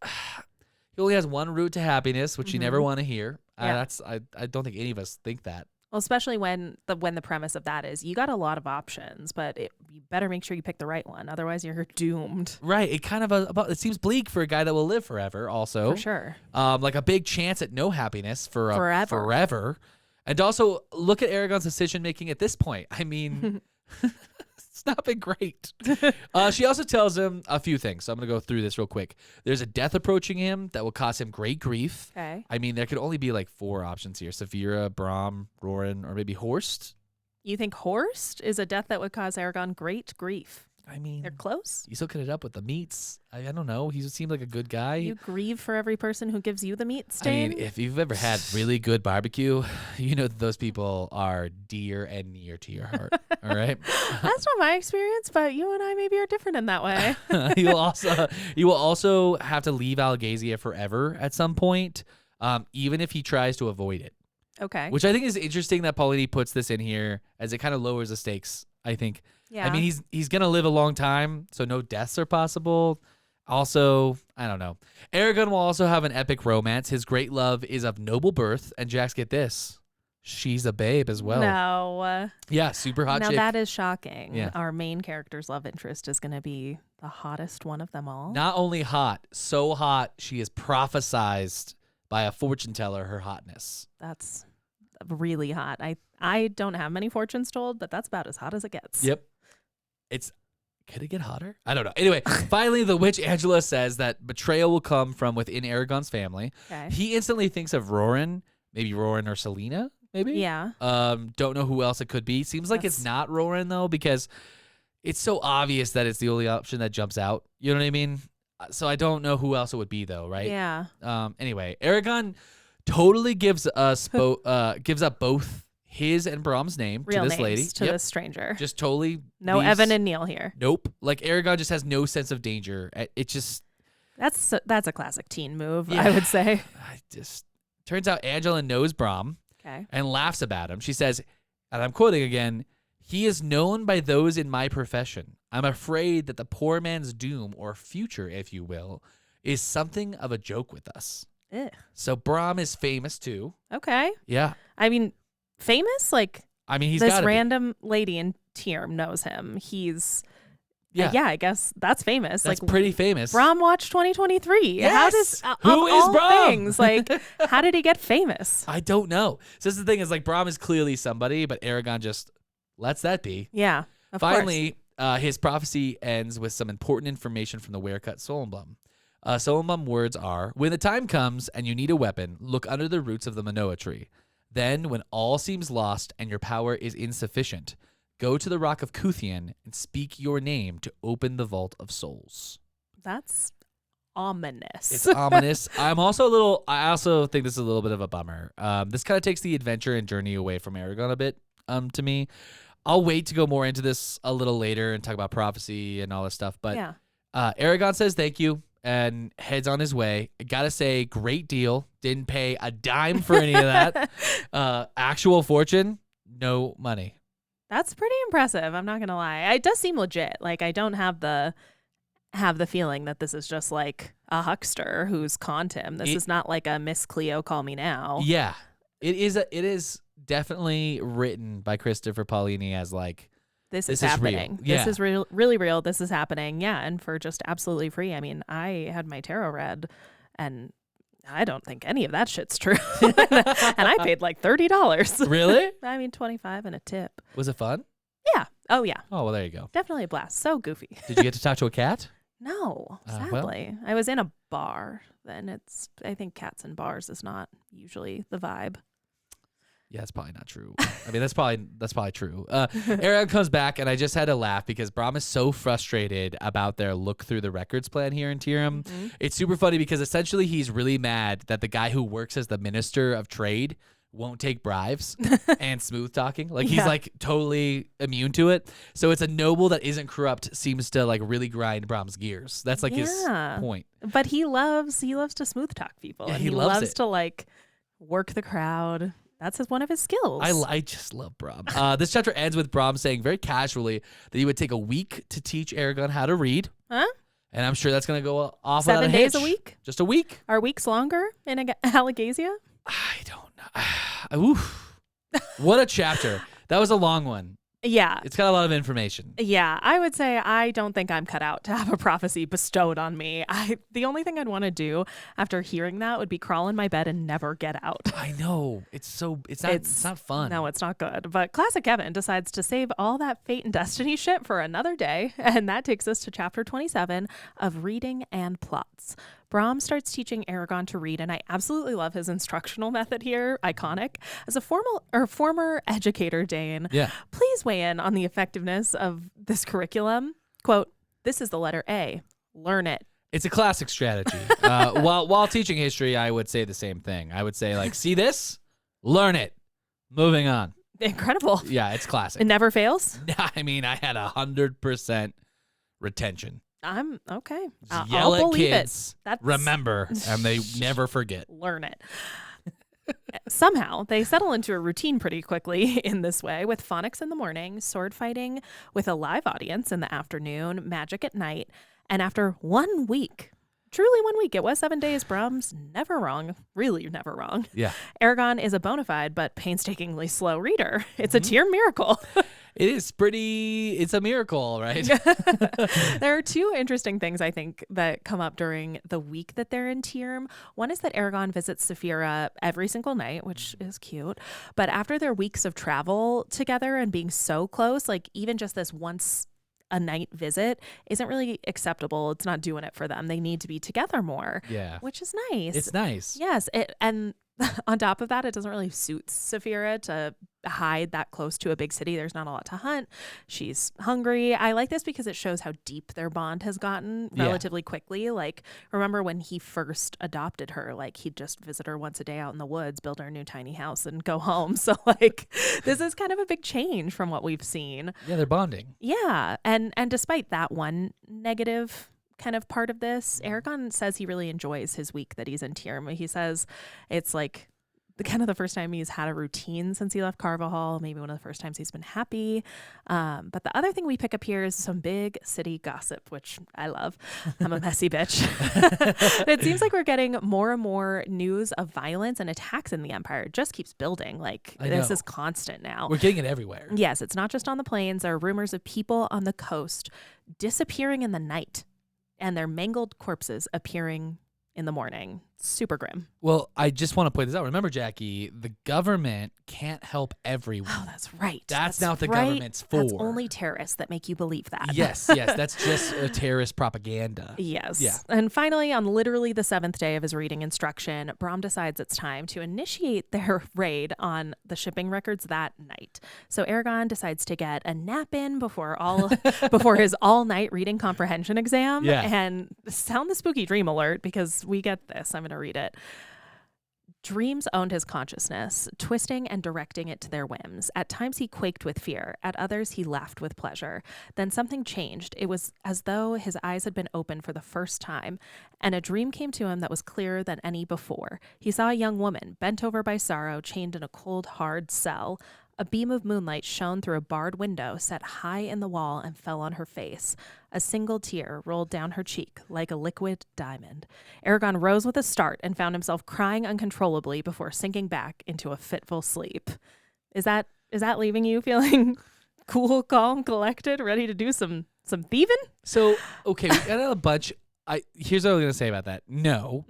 he only has one route to happiness, which you never want to hear. Yeah. I don't think any of us think that. Well, especially when the premise of that is you got a lot of options, but you better make sure you pick the right one. Otherwise, you're doomed. Right. It kind of it seems bleak for a guy that will live forever also. For sure. Like a big chance at no happiness for Forever. And also look at Eragon's decision making at this point. I mean, it's not been great. She also tells him a few things. So I'm going to go through this real quick. There's a death approaching him that will cause him great grief. Okay. I mean, there could only be like 4 options here. Saphira, Brom, Roran, or maybe Horst. You think Horst is a death that would cause Eragon great grief? I mean, They're close. he's hooking it up with the meats. I don't know. He seems like a good guy. You grieve for every person who gives you the meat, I Stain? mean, if you've ever had really good barbecue, you know that those people are dear and near to your heart. All right. That's not my experience, but you and I maybe are different in that way. You will also have to leave Algazia forever at some point, even if he tries to avoid it. Okay. Which I think is interesting that Paolini puts this in here as it kind of lowers the stakes, I think. Yeah. I mean, he's going to live a long time, so no deaths are possible. Also, I don't know. Eragon will also have an epic romance. His great love is of noble birth, and Jax, get this, she's a babe as well. No. Yeah, super hot Now chick. that is shocking. Yeah. Our main character's love interest is going to be the hottest one of them all. Not only hot, so hot she is prophesized by a fortune teller her hotness. That's really hot. I don't have many fortunes told, but that's about as hot as it gets. Yep. Could it get hotter? I don't know. Anyway, finally, the witch Angela says that betrayal will come from within Eragon's family. Okay. He instantly thinks of Roran, maybe Roran or Selena, maybe? Yeah. Don't know who else it could be. Seems like it's not Roran, though, because it's so obvious that it's the only option that jumps out. You know what I mean? So I don't know who else it would be, though, right? Yeah. Anyway, Eragon totally gives up both his and Brom's name Real to this names lady. to this stranger. Just totally. No leaves- Evan and Neil here. Nope. Like Eragon just has no sense of danger. It just. That's a classic teen move, Yeah. I would say. Turns out Angela knows Brom Okay. and laughs about him. She says, and I'm quoting again, "He is known by those in my profession. I'm afraid that the poor man's doom, or future, if you will, is something of a joke with us." Ugh. So Brom is famous too. Okay. Yeah. I mean, famous? Like, I mean, he's this got random lady in Tierm knows him. He's, Yeah. yeah, I guess that's famous. That's like, pretty famous. Brom watched 2023. How does, Yes! Who of is all Brom? things, like, how did he get famous? I don't know. So this is the thing is like Brom is clearly somebody, but Eragon just lets that be. Yeah, of course. Finally, his prophecy ends with some important information from the Werecut Solomblum. Solomblum words are, "When the time comes and you need a weapon, look under the roots of the Manoa tree. Then, when all seems lost and your power is insufficient, go to the rock of Kuthian and speak your name to open the vault of souls." That's ominous. It's ominous. I also think this is a little bit of a bummer. This kind of takes the adventure and journey away from Eragon a bit, to me. I'll wait to go more into this a little later and talk about prophecy and all this stuff. But yeah. Eragon says thank you and heads on his way. I gotta say, great deal. Didn't pay a dime for any of that. Actual fortune, no money. That's pretty impressive. I'm not gonna lie. It does seem legit. Like, I don't have the feeling that this is just like a huckster who's conned him. This is not like a Miss Cleo, call me now. Yeah, it is definitely written by Christopher Paolini as like, This is real. happening. Yeah. This is really real. This is happening. Yeah, and for just absolutely free. I mean, I had my tarot read, and I don't think any of that shit's true. And I paid like $30. Really? I mean, 25 and a tip. Was it fun? Yeah. Oh yeah. Oh, well, there you go. Definitely a blast. So goofy. Did you get to talk to a cat? No, well. sadly. I was in a bar. Then I think cats in bars is not usually the vibe. Yeah, that's probably not true. I mean, that's probably true. Eragon comes back, and I just had to laugh because Brom is so frustrated about their look through the records plan here in Tierm. Mm-hmm. It's super funny because essentially he's really mad that the guy who works as the Minister of Trade won't take bribes and smooth talking. Like he's Yeah. like totally immune to it. So it's a noble that isn't corrupt seems to like really grind Brom's gears. That's like his Yeah. point. But he loves to smooth talk people. Yeah, and he he loves loves it. to like work the crowd. That's one of his skills. I just love Brom. This chapter ends with Brom saying very casually that he would take a week to teach Eragon how to read. Huh? And I'm sure that's going to go off 7 without a days a hitch. week? Just a week? Are weeks longer in Alagasia? I don't know. Oof. What a chapter. That was a long one. Yeah. It's got a lot of information. Yeah, I would say I don't think I'm cut out to have a prophecy bestowed on me. The only thing I'd want to do after hearing that would be crawl in my bed and never get out. I know. It's not fun. No, it's not good. But classic Evan decides to save all that fate and destiny shit for another day. And that takes us to chapter 27 of Reading and Plots. Brom starts teaching Eragon to read, and I absolutely love his instructional method here. Iconic. As a former educator, Dane, Yeah. please weigh in on the effectiveness of this curriculum. Quote, "This is the letter A. Learn it." It's a classic strategy. While teaching history, I would say the same thing. I would say like, see this? Learn it. Moving on. Incredible. Yeah, it's classic. It never fails. I mean, I had 100% retention. I'm okay. Just yell I'll at believe kids. it. That's Remember, and they never forget. learn it. Somehow they settle into a routine pretty quickly in this way, with phonics in the morning, sword fighting with a live audience in the afternoon, magic at night, and after 1 week truly 1 week. It was 7 days. Brom's never wrong. Really never wrong. Yeah. Eragon is a bona fide but painstakingly slow reader. It's a tier miracle. It's a miracle, right? There are two interesting things I think that come up during the week that they're in Tierm. One is that Eragon visits Saphira every single night, which is cute. But after their weeks of travel together and being so close, like even just this once a night visit isn't really acceptable. It's not doing it for them. They need to be together more. Yeah. Which is nice. It's nice. Yes. And on top of that, it doesn't really suit Saphira to hide that close to a big city. There's not a lot to hunt. She's hungry. I like this because it shows how deep their bond has gotten relatively quickly. Like, remember when he first adopted her, like he'd just visit her once a day out in the woods, build her a new tiny house and go home. So like this is kind of a big change from what we've seen. Yeah, they're bonding. Yeah. And despite that one negative kind of part of this, Eragon says he really enjoys his week that he's in Tierm. He says it's like the first time he's had a routine since he left Carvajal, maybe one of the first times he's been happy. But the other thing we pick up here is some big city gossip, which I love. I'm a messy bitch. It seems like we're getting more and more news of violence and attacks in the Empire. It just keeps building. Like this is constant now. We're getting it everywhere. Yes, it's not just on the plains. There are rumors of people on the coast disappearing in the night and their mangled corpses appearing in the morning. Super grim. Well, I just want to point this out. Remember, Jackie, the government can't help everyone. Oh, that's right. That's not what the government's for. That's only terrorists that make you believe that. Yes. That's just a terrorist propaganda. Yes. Yeah. And finally, on literally the 7th day of his reading instruction, Brom decides it's time to initiate their raid on the shipping records that night. So Eragon decides to get a nap in before his all-night reading comprehension exam. Yeah. And sound the spooky dream alert because we get this. I'm going to read it. Dreams owned his consciousness, twisting and directing it to their whims. At times he quaked with fear. At others he laughed with pleasure. Then something changed. It was as though his eyes had been opened for the first time, and a dream came to him that was clearer than any before. He saw a young woman, bent over by sorrow, chained in a cold, hard cell. A beam of moonlight shone through a barred window set high in the wall and fell on her face. A single tear rolled down her cheek like a liquid diamond. Eragon rose with a start and found himself crying uncontrollably before sinking back into a fitful sleep. Is that leaving you feeling cool, calm, collected, ready to do some thieving? So, okay, we got a bunch. Here's what I was going to say about that. No.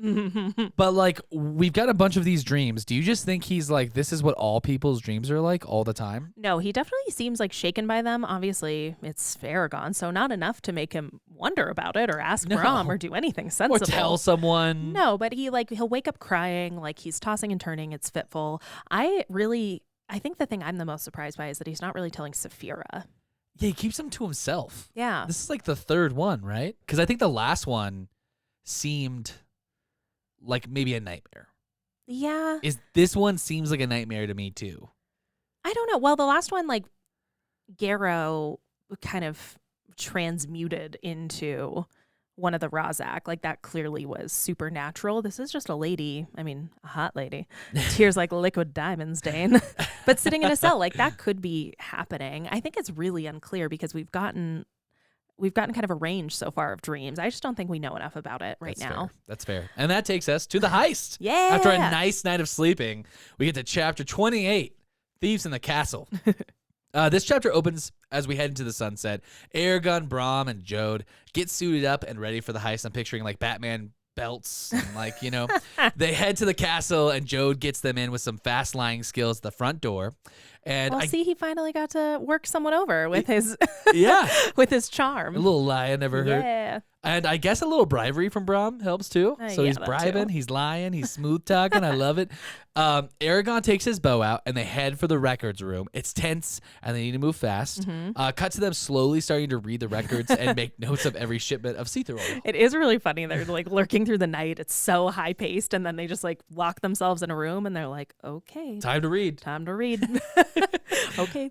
But, like, we've got a bunch of these dreams. Do you just think he's like, this is what all people's dreams are like all the time? No, he definitely seems like shaken by them. Obviously, it's Eragon, so not enough to make him wonder about it or ask Brom or do anything sensible. Or tell someone. No, but he'll wake up crying, like he's tossing and turning. It's fitful. I think the thing I'm the most surprised by is that he's not really telling Saphira. Yeah, he keeps them to himself. Yeah. This is like the third one, right? Because I think the last one seemed like maybe a nightmare. Yeah. This one seems like a nightmare to me too. I don't know. Well, the last one, like, Garrow kind of transmuted into one of the Razak. Like, that clearly was supernatural. This is just a lady. I mean, a hot lady. Tears like liquid diamonds, Dane. But sitting in a cell, like, that could be happening. I think it's really unclear because we've gotten kind of a range so far of dreams. I just don't think we know enough about it now. That's fair. And that takes us to the heist. Yeah. After a nice night of sleeping, we get to chapter 28, Thieves in the Castle. This chapter opens as we head into the sunset. Eragon, Brom, and Jode get suited up and ready for the heist. I'm picturing like Batman belts and like, you know, they head to the castle and Jode gets them in with some fast lying skills at the front door. And he finally got to work someone over with his with his charm. A little lie never hurt. Yeah. And I guess a little bribery from Brom helps too. So yeah, he's bribing, he's lying, he's smooth talking. I love it. Eragon takes his bow out and they head for the records room. It's tense and they need to move fast. Cut to them slowly starting to read the records and make notes of every shipment of see-through oil. It is really funny. They're like lurking through the night. It's so high paced. And then they just like lock themselves in a room and they're like, okay. Time to read. Okay.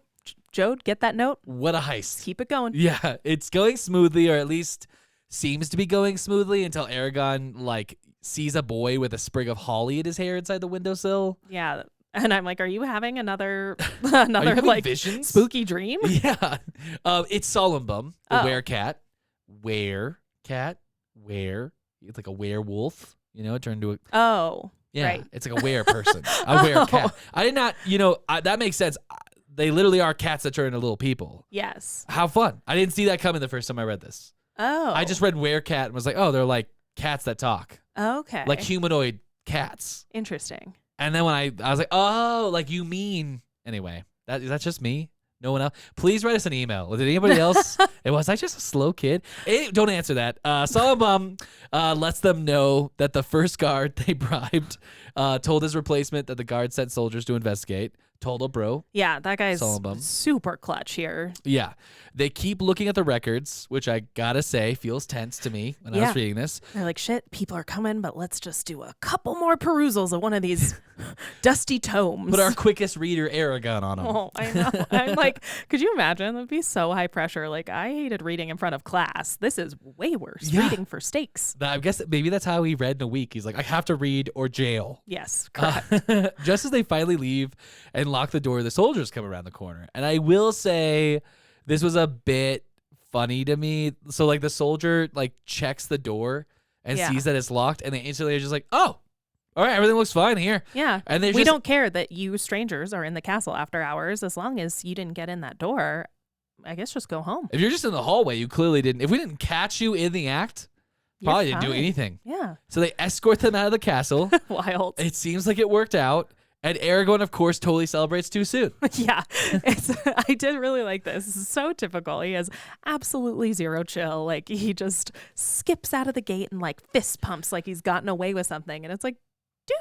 Jode, get that note. What a heist. Keep it going. Yeah, it's going smoothly, or at least seems to be going smoothly until Eragon like sees a boy with a sprig of holly in his hair inside the windowsill. Yeah. And I'm like, are you having another like visions? Spooky dream? Yeah. It's Solumbum, the Oh. werecat. Where it's like a werewolf, it turned into a Yeah, right. It's like a were person, a were cat. I did not, that makes sense. They literally are cats that turn into little people. Yes. How fun. I didn't see that coming the first time I read this. Oh. I just read werecat and was like, oh, they're like cats that talk. Okay. Like humanoid cats. Interesting. And then when I was like, oh, like you mean. Anyway, that's just me. No one else. Please write us an email. Was it anybody else? Was I just a slow kid? Don't answer that. Solomon lets them know that the first guard they bribed told his replacement that the guard sent soldiers to investigate. Total bro. Yeah, that guy's super clutch here. Yeah. They keep looking at the records, which I gotta say feels tense to me when I was reading this. They're like, shit, people are coming, but let's just do a couple more perusals of one of these dusty tomes. Put our quickest reader, Eragon, on them. Oh, I know. I'm like, could you imagine? That'd be so high pressure. Like, I hated reading in front of class. This is way worse. Reading for stakes. I guess maybe that's how he read in a week. He's like, I have to read or jail. Yes, correct. Just as they finally leave and lock the door, the soldiers come around the corner. And I will say this was a bit funny to me. So like the soldier like checks the door and sees that it's locked, and they instantly are just like, oh, all right, everything looks fine here. Yeah. And we don't care that you strangers are in the castle after hours. As long as you didn't get in that door, I guess just go home. If you're just in the hallway, you clearly didn't. If we didn't catch you in the act, probably didn't do anything. Yeah. So they escort them out of the castle. Wild. It seems like it worked out. And Eragon, of course, totally celebrates too soon. Yeah. I did really like this. This is so typical. He has absolutely zero chill. Like, he just skips out of the gate and, like, fist pumps like he's gotten away with something. And it's like,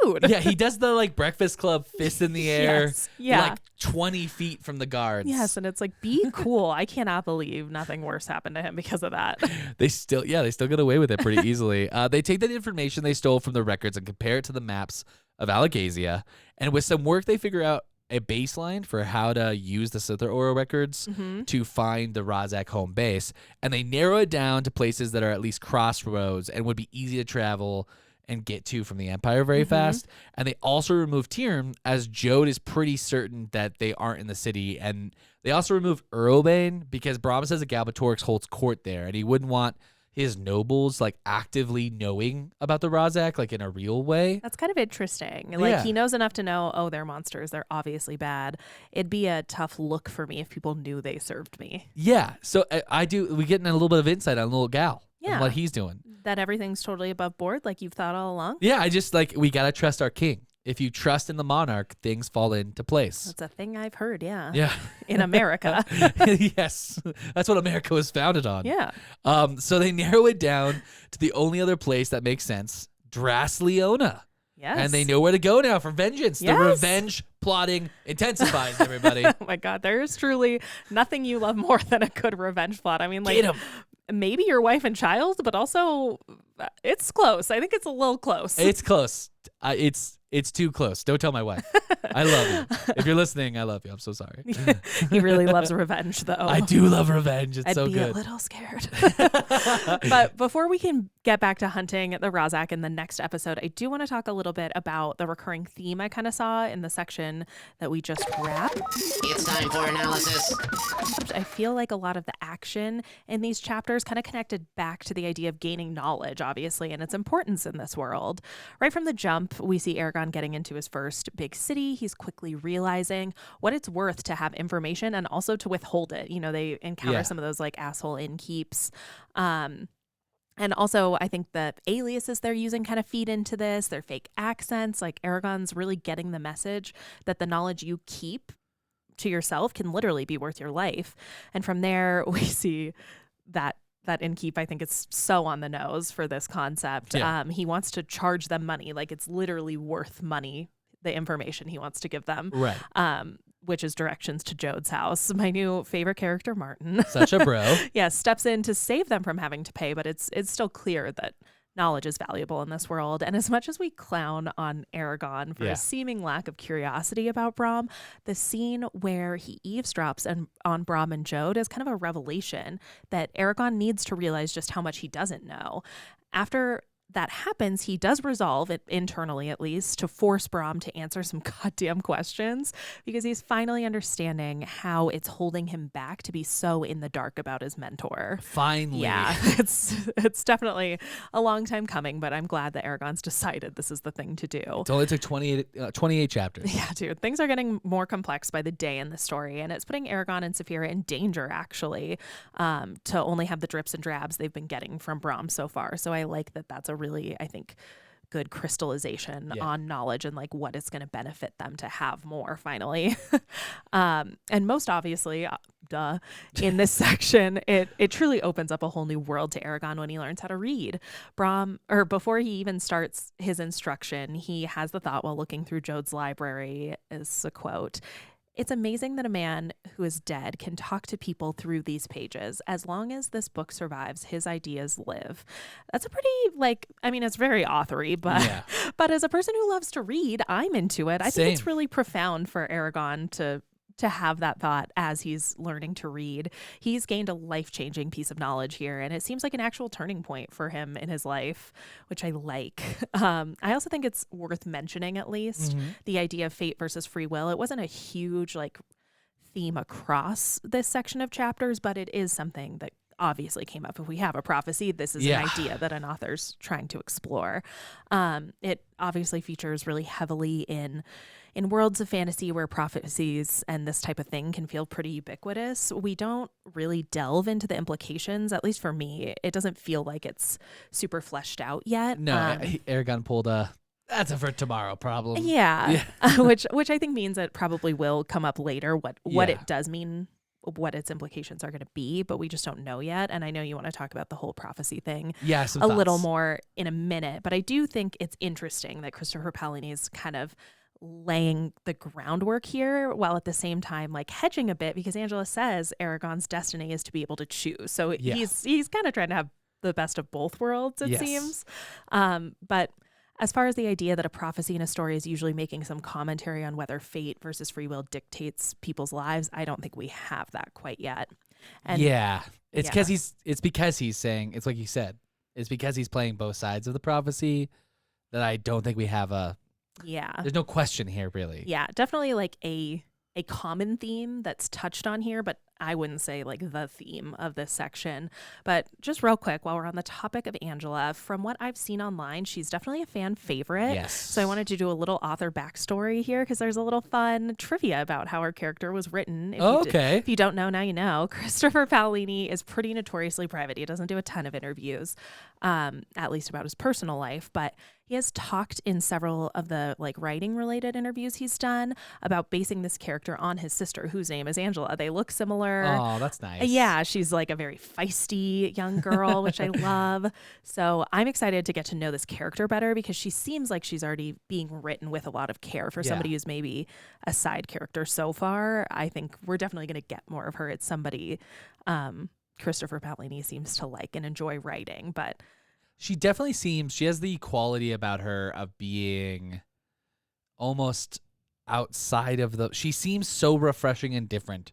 dude. Yeah, he does the, like, Breakfast Club fist in the air. Yes. Yeah. Like 20 feet from the guards. Yes, and it's like, be cool. I cannot believe nothing worse happened to him because of that. They still get away with it pretty easily. They take that information they stole from the records and compare it to the maps of Alagasia, and with some work they figure out a baseline for how to use the Slyther Aura records to find the Razak home base, and they narrow it down to places that are at least crossroads and would be easy to travel and get to from the Empire very fast. And they also remove Tyrim, as Jode is pretty certain that they aren't in the city, and they also remove Earlbane because Brom says that Galbatorix holds court there, and he wouldn't want his nobles like actively knowing about the Razak like in a real way. That's kind of interesting. Like he knows enough to know, oh, they're monsters. They're obviously bad. It'd be a tough look for me if people knew they served me. Yeah. So we get a little bit of insight on little Gal. Yeah. And what he's doing. That everything's totally above board like you've thought all along. Yeah. I just we got to trust our king. If you trust in the monarch, things fall into place. That's a thing I've heard, yeah. Yeah. In America. Yes. That's what America was founded on. Yeah. So they narrow it down to the only other place that makes sense, Drasleona. Yes. And they know where to go now for vengeance. Yes. The revenge plotting intensifies, everybody. Oh my God. There is truly nothing you love more than a good revenge plot. I mean, like, Get 'em. Maybe your wife and child, but also it's close. I think it's a little close. It's close. It's too close. Don't tell my wife. I love you. If you're listening, I love you. I'm so sorry. He really loves revenge, though. I do love revenge. It's so good. I'd be a little scared. But before we can get back to hunting the Razak in the next episode, I do want to talk a little bit about the recurring theme I kind of saw in the section that we just wrapped. It's time for analysis. I feel like a lot of the action in these chapters kind of connected back to the idea of gaining knowledge, obviously, and its importance in this world. Right from the jump, we see Eragon getting into his first big city. He's quickly realizing what it's worth to have information and also to withhold it. You know, they encounter some of those like asshole innkeeps. And also, I think the aliases they're using kind of feed into this. Their fake accents. Like, Eragon's really getting the message that the knowledge you keep to yourself can literally be worth your life. And from there, we see that innkeep, I think, is so on the nose for this concept. Yeah. He wants to charge them money. Like, it's literally worth money, the information he wants to give them. Right. Which is directions to Jode's house. My new favorite character, Martin. Such a bro. Yeah, steps in to save them from having to pay, but it's still clear that knowledge is valuable in this world. And as much as we clown on Eragon for his seeming lack of curiosity about Brom, the scene where he eavesdrops on Brom and Jode is kind of a revelation that Eragon needs to realize just how much he doesn't know. After that happens, he does resolve it internally, at least, to force Brom to answer some goddamn questions because he's finally understanding how it's holding him back to be so in the dark about his mentor. Finally. Yeah, it's definitely a long time coming, but I'm glad that Eragon's decided this is the thing to do. It only took 28 chapters. Yeah, dude. Things are getting more complex by the day in the story, and it's putting Eragon and Saphira in danger, actually, to only have the drips and drabs they've been getting from Brom so far. So I like that that's a really, I think, good crystallization on knowledge and like what it's going to benefit them to have more finally. And most obviously, in this section, it truly opens up a whole new world to Eragon when he learns how to read. Before he even starts his instruction, he has the thought while looking through Jode's library, is a quote, "It's amazing that a man who is dead can talk to people through these pages. As long as this book survives, his ideas live." That's a pretty, it's very authory, but as a person who loves to read, I'm into it. I think it's really profound for Eragon to have that thought as he's learning to read. He's gained a life-changing piece of knowledge here, and it seems like an actual turning point for him in his life, which I like. I also think it's worth mentioning, at least, the idea of fate versus free will. It wasn't a huge theme across this section of chapters, but it is something that obviously came up. If we have a prophecy, this is an idea that an author's trying to explore. It obviously features really heavily in worlds of fantasy where prophecies and this type of thing can feel pretty ubiquitous. We don't really delve into the implications, at least for me. It doesn't feel like it's super fleshed out yet. No, Eragon pulled that's a for tomorrow problem. Yeah. which I think means it probably will come up later what it does mean, what its implications are going to be, but we just don't know yet. And I know you want to talk about the whole prophecy thing a little more in a minute, but I do think it's interesting that Christopher Paolini is kind of laying the groundwork here while at the same time hedging a bit, because Angela says Eragon's destiny is to be able to choose. So he's kind of trying to have the best of both worlds, it seems. But as far as the idea that a prophecy in a story is usually making some commentary on whether fate versus free will dictates people's lives, I don't think we have that quite yet. And it's because he's saying, it's like you said, it's because he's playing both sides of the prophecy that I don't think we have there's no question here, really. Yeah, definitely a common theme that's touched on here, but I wouldn't say the theme of this section. But just real quick, while we're on the topic of Angela, from what I've seen online, she's definitely a fan favorite. Yes. So I wanted to do a little author backstory here because there's a little fun trivia about how her character was written. If you don't know, now you know. Christopher Paolini is pretty notoriously private. He doesn't do a ton of interviews, at least about his personal life, but he has talked in several of the writing related interviews he's done about basing this character on his sister, whose name is Angela. They look similar. Oh, that's nice. Yeah, she's a very feisty young girl, which I love. So I'm excited to get to know this character better because she seems like she's already being written with a lot of care for somebody who's maybe a side character so far. I think we're definitely going to get more of her. It's somebody Christopher Paolini seems to like and enjoy writing, but she definitely seems, she has the quality about her of being almost outside of she seems so refreshing and different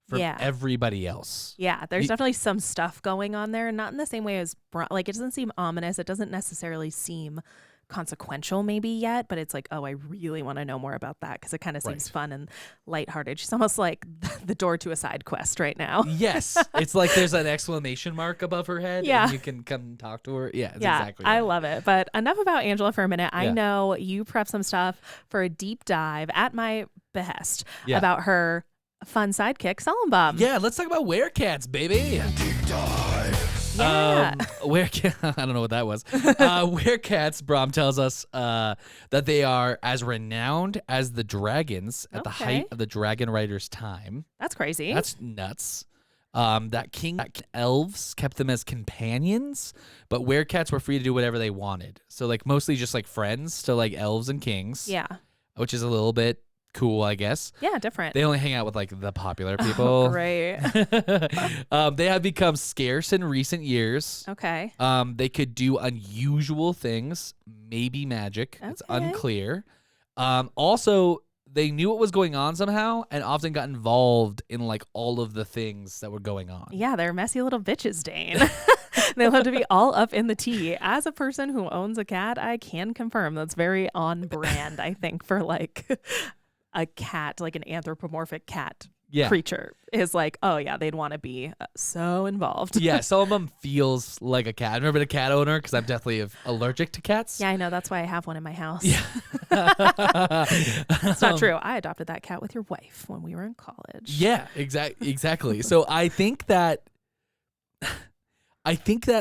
from everybody else. Yeah, there's definitely some stuff going on there, not in the same way as, it doesn't seem ominous. It doesn't necessarily seem consequential maybe yet, but it's I really want to know more about that because it kind of seems fun and lighthearted. She's almost like the door to a side quest right now. Yes. It's there's an exclamation mark above her head and you can come talk to her. Yeah, exactly right. I love it. But enough about Angela for a minute. I know you prep some stuff for a deep dive at my behest about her fun sidekick, Solemnbaum. Yeah, let's talk about werecats, baby. Deep dive. Yeah. I don't know what that was. Werecats, Brom tells us that they are as renowned as the dragons at the height of the dragon riders' time. That's crazy. That's nuts. That elves kept them as companions, but werecats were free to do whatever they wanted. So mostly just friends to elves and kings. Yeah. Which is a little bit cool, I guess. Yeah, different. They only hang out with the popular people. Oh, great. They have become scarce in recent years. Okay. They could do unusual things, maybe magic. Okay. It's unclear. Also, they knew what was going on somehow and often got involved in all of the things that were going on. Yeah, they're messy little bitches, Dane. They love to be all up in the tea. As a person who owns a cat, I can confirm that's very on brand, I think, for like a cat, like an anthropomorphic cat creature is like, oh yeah, they'd want to be so involved. Yeah, some of them feels like a cat. I've never been a cat owner because I'm definitely allergic to cats. Yeah, I know. That's why I have one in my house. Yeah. It's not true. I adopted that cat with your wife when we were in college. Yeah, exactly. So I think that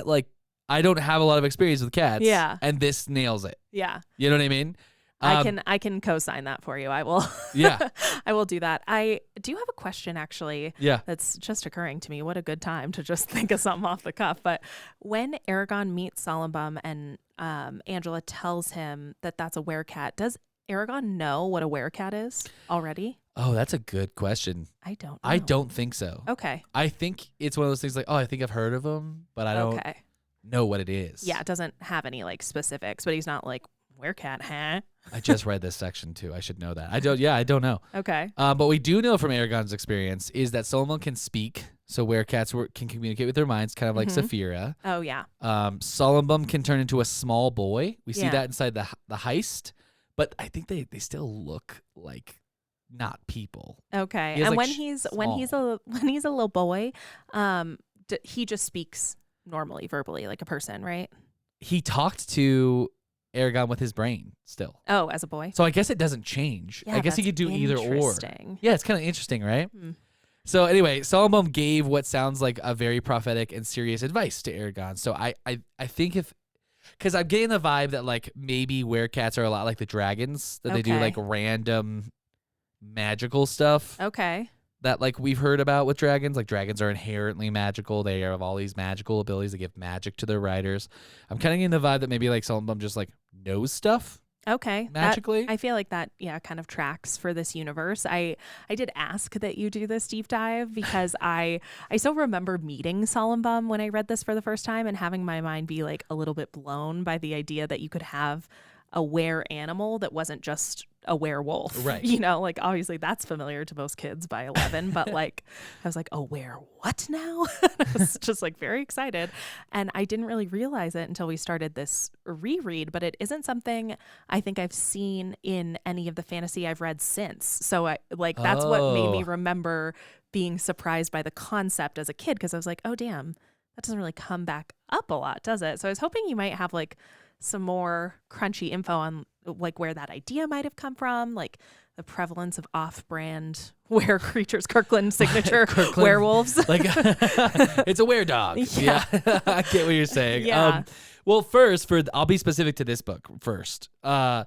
like I don't have a lot of experience with cats. Yeah. And this nails it. Yeah. You know what I mean? I can co-sign that for you. I will. Yeah. I will do that. I do have a question actually. Yeah. That's just occurring to me. What a good time to just think of something off the cuff. But when Eragon meets Solembum and Angela tells him that that's a werecat, does Eragon know what a werecat is already? Oh, that's a good question. I don't know. I don't think so. Okay. I think it's one of those things like, oh, I think I've heard of him, but I don't know what it is. Yeah, it doesn't have any like specifics, but he's not like, werecat, huh? I just read this section too. I should know that. I don't know. Okay. But we do know from Eragon's experience is that Solomon can speak, so werecats can communicate with their minds, kind of like Saphira. Oh yeah. Solembum can turn into a small boy. We see that inside the heist, but I think they still look like not people. Okay. And like when he's a little boy, he just speaks normally, verbally, like a person, right? He talked to Eragon with his brain still. Oh, as a boy. So I guess it doesn't change. Yeah, I guess he could do either or. Yeah, it's kind of interesting, right? So anyway, Solembum gave what sounds like a very prophetic and serious advice to Eragon. So I think because I'm getting the vibe that like maybe werecats are a lot like the dragons, that they do like random magical stuff. Okay. That like we've heard about with dragons. Like dragons are inherently magical. They have all these magical abilities that give magic to their riders. I'm kind of getting the vibe that maybe like Solembum just like knows stuff. Okay. Magically. I feel like that, kind of tracks for this universe. I did ask that you do this deep dive because I still remember meeting Solembum when I read this for the first time and having my mind be like a little bit blown by the idea that you could have a were animal that wasn't just a werewolf. Right. Like obviously that's familiar to most kids by 11, but like I was like, oh, what now? I was just like very excited. And I didn't really realize it until we started this reread, but it isn't something I think I've seen in any of the fantasy I've read since. So that's what made me remember being surprised by the concept as a kid, because I was like, oh damn, that doesn't really come back up a lot, does it? So I was hoping you might have like some more crunchy info on like where that idea might have come from, like the prevalence of off-brand were creatures, Kirkland signature werewolves. Like it's a were-dog. Yeah. I get what you're saying. Yeah. Well, first, I'll be specific to this book first. The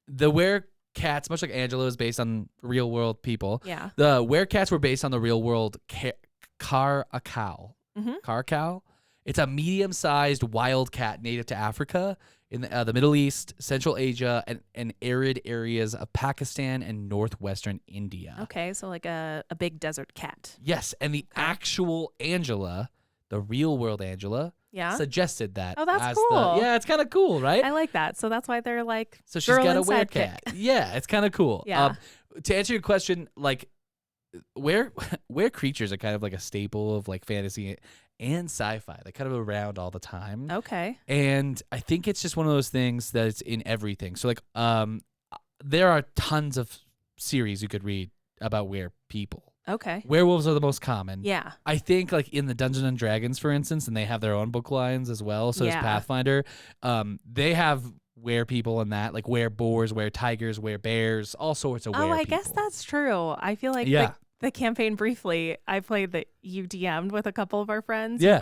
were-cats, much like Angela, is based on real-world people. Yeah. The were-cats were based on the real-world Caracal. Caracal. It's a medium-sized wild cat native to Africa in the Middle East, Central Asia, and arid areas of Pakistan and northwestern India. Okay, so like a big desert cat. Yes, and the actual Angela, the real-world Angela, suggested that. Oh, that's cool. It's kind of cool, right? I like that. So that's why they're like, so she's got a werecat. Yeah, it's kind of cool. Yeah. To answer your question, like, were creatures are kind of like a staple of like fantasy and sci-fi. They kind of around all the time. Okay. And I think it's just one of those things that it's in everything. So like there are tons of series you could read about were people. Okay. Werewolves are the most common. Yeah. I think like in the Dungeons and Dragons, for instance, and they have their own book lines as well. So does Pathfinder. They have were people in that, like were boars, were tigers, were bears, all sorts of were people. I guess that's true. I feel like the campaign briefly, I played that you DM'd with a couple of our friends. Yeah.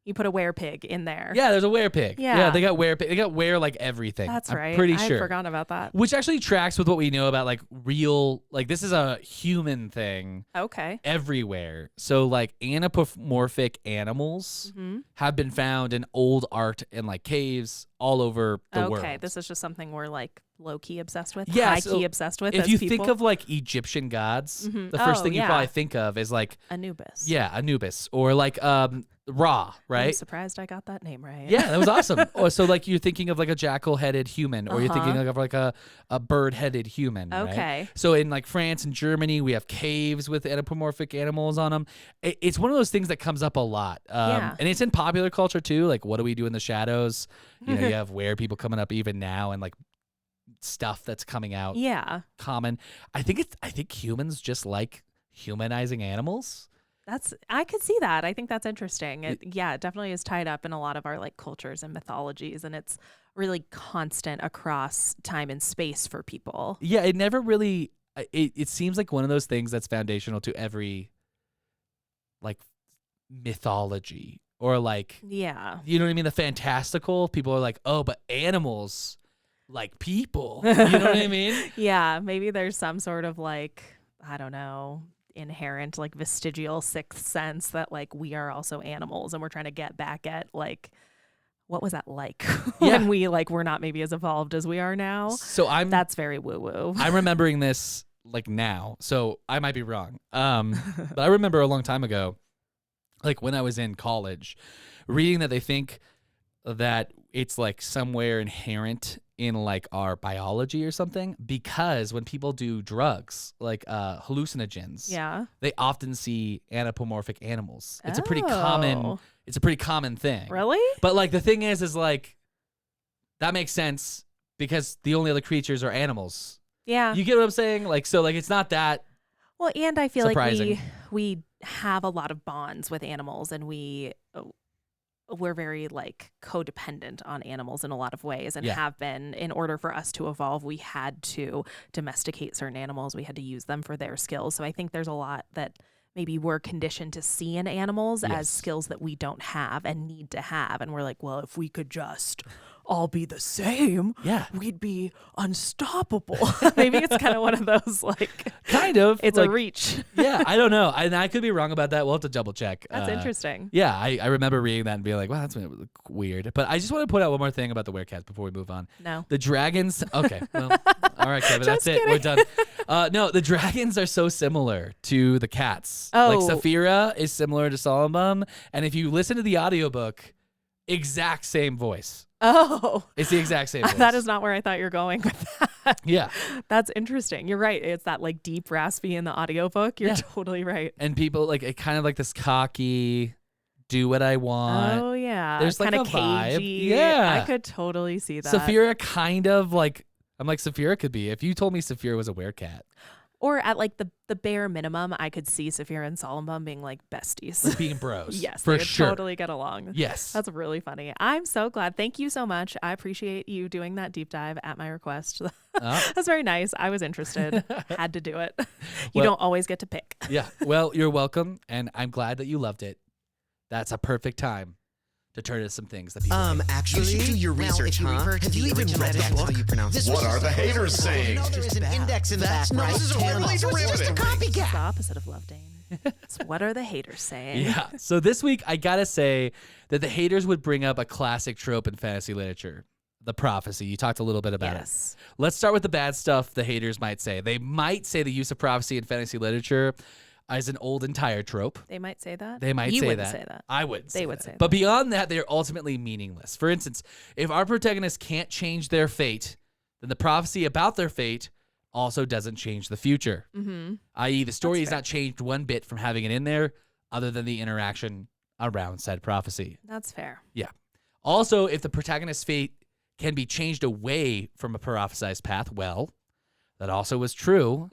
You put a werepig in there. Yeah, there's a werepig. Yeah. They got werepig. They got were like everything. That's right. I'm pretty sure. I forgot about that. Which actually tracks with what we know about like real, like this is a human thing. Okay. Everywhere. So like anthropomorphic animals have been found in old art in like caves, all over the world. Okay, this is just something we're like low-key obsessed with, Yeah, high-key obsessed with if as you people. think of like Egyptian gods, Mhm. the first Oh, thing you yeah. probably think of is like Anubis. Anubis, or like Ra, I'm right? surprised I got that name right. Yeah, that was awesome. Or so like you're thinking of like a jackal-headed human, or you're thinking of like a bird-headed human. Okay. Right? So in like France and Germany, we have caves with anthropomorphic animals on them. It's one of those things that comes up a lot, Yeah. and it's in popular culture too. Like, what do we do in the shadows? You know, you have weird people coming up even now, and like stuff that's coming out. Yeah. Common. I think humans just like humanizing animals. I could see that. I think that's interesting. It definitely is tied up in a lot of our like cultures and mythologies, and it's really constant across time and space for people. Yeah, it never really. It seems like one of those things that's foundational to every like mythology, or like, Yeah. you know what I mean, the fantastical. People are like, oh, but animals like people. You know what I mean? Yeah, maybe there's some sort of like, I don't know, inherent like vestigial sixth sense that like we are also animals, and we're trying to get back at like what was that like when we like were not maybe as evolved as we are now. So that's very woo woo. I'm remembering this like now, so I might be wrong. But I remember a long time ago, like when I was in college, reading that they think that it's like somewhere inherent in like our biology or something, because when people do drugs like hallucinogens, they often see anthropomorphic animals. It's a pretty common thing. Really? But like the thing is like that makes sense because the only other creatures are animals. Yeah. You get what I'm saying? Like, so like it's not that well, and I feel surprising. like we have a lot of bonds with animals, and we're very like codependent on animals in a lot of ways, and have been. In order for us to evolve, we had to domesticate certain animals. We had to use them for their skills. So I think there's a lot that maybe we're conditioned to see in animals as skills that we don't have and need to have. And we're like, well, if we could just all be the same, we'd be unstoppable. Maybe it's kind of one of those like kind of it's like, a reach. Yeah, I don't know. And I could be wrong about that. We'll have to double check. That's interesting. Yeah, I remember reading that and being like, wow, that's weird. But I just want to put out one more thing about the werecats before we move on. No. The dragons. Okay. Well, all right, Kevin, that's kidding. it. We're done. No, the dragons are so similar to the cats. Oh. Like Saphira is similar to Solomon. And if you listen to the audiobook, exact same voice. Oh. It's the exact same voice. That is not where I thought you were going with that. Yeah. That's interesting. You're right. It's that like deep raspy in the audiobook. You're totally right. And people like it kind of like this cocky, do what I want. Oh yeah. There's like kind a of vibe. cagey. Yeah. I could totally see that. Saphira kind of like, I'm like, Saphira could be. If you told me Saphira was a werecat. Or at like the bare minimum, I could see Saphira and Solomon being like besties. Like being bros. Yes, for they would sure. totally get along. Yes. That's really funny. I'm so glad. Thank you so much. I appreciate you doing that deep dive at my request. That's very nice. I was interested. Had to do it. You don't always get to pick. Yeah. Well, you're welcome. And I'm glad that you loved it. That's a perfect time to turn to some things that people actually, you should do your research, huh? Have you even read his book? What are the haters saying? There's an index in the back, right? This is overly derivative. Just a It's the copycat. opposite of love, Dane. It's what are the haters saying? Yeah. So this week, I got to say that the haters would bring up a classic trope in fantasy literature, the prophecy. You talked a little bit about it. Let's start with the bad stuff the haters might say. They might say the use of prophecy in fantasy literature is an old and tired trope. They might say that. They might you say wouldn't that. say that. I would say They would that. say But that. beyond that, they're ultimately meaningless. For instance, if our protagonists can't change their fate, then the prophecy about their fate also doesn't change the future. Mm-hmm. I.e., the story is not changed one bit from having it in there other than the interaction around said prophecy. That's fair. Yeah. Also, if the protagonist's fate can be changed away from a prophesized path, well, that also was true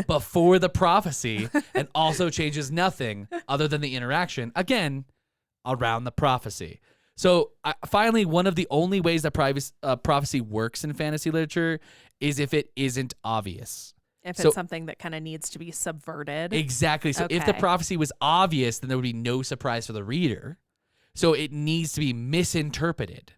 before the prophecy and also changes nothing other than the interaction, again, around the prophecy. So finally, one of the only ways that prophecy works in fantasy literature is if it isn't obvious. If it's something that kind of needs to be subverted. Exactly. So if the prophecy was obvious, then there would be no surprise for the reader. So it needs to be misinterpreted.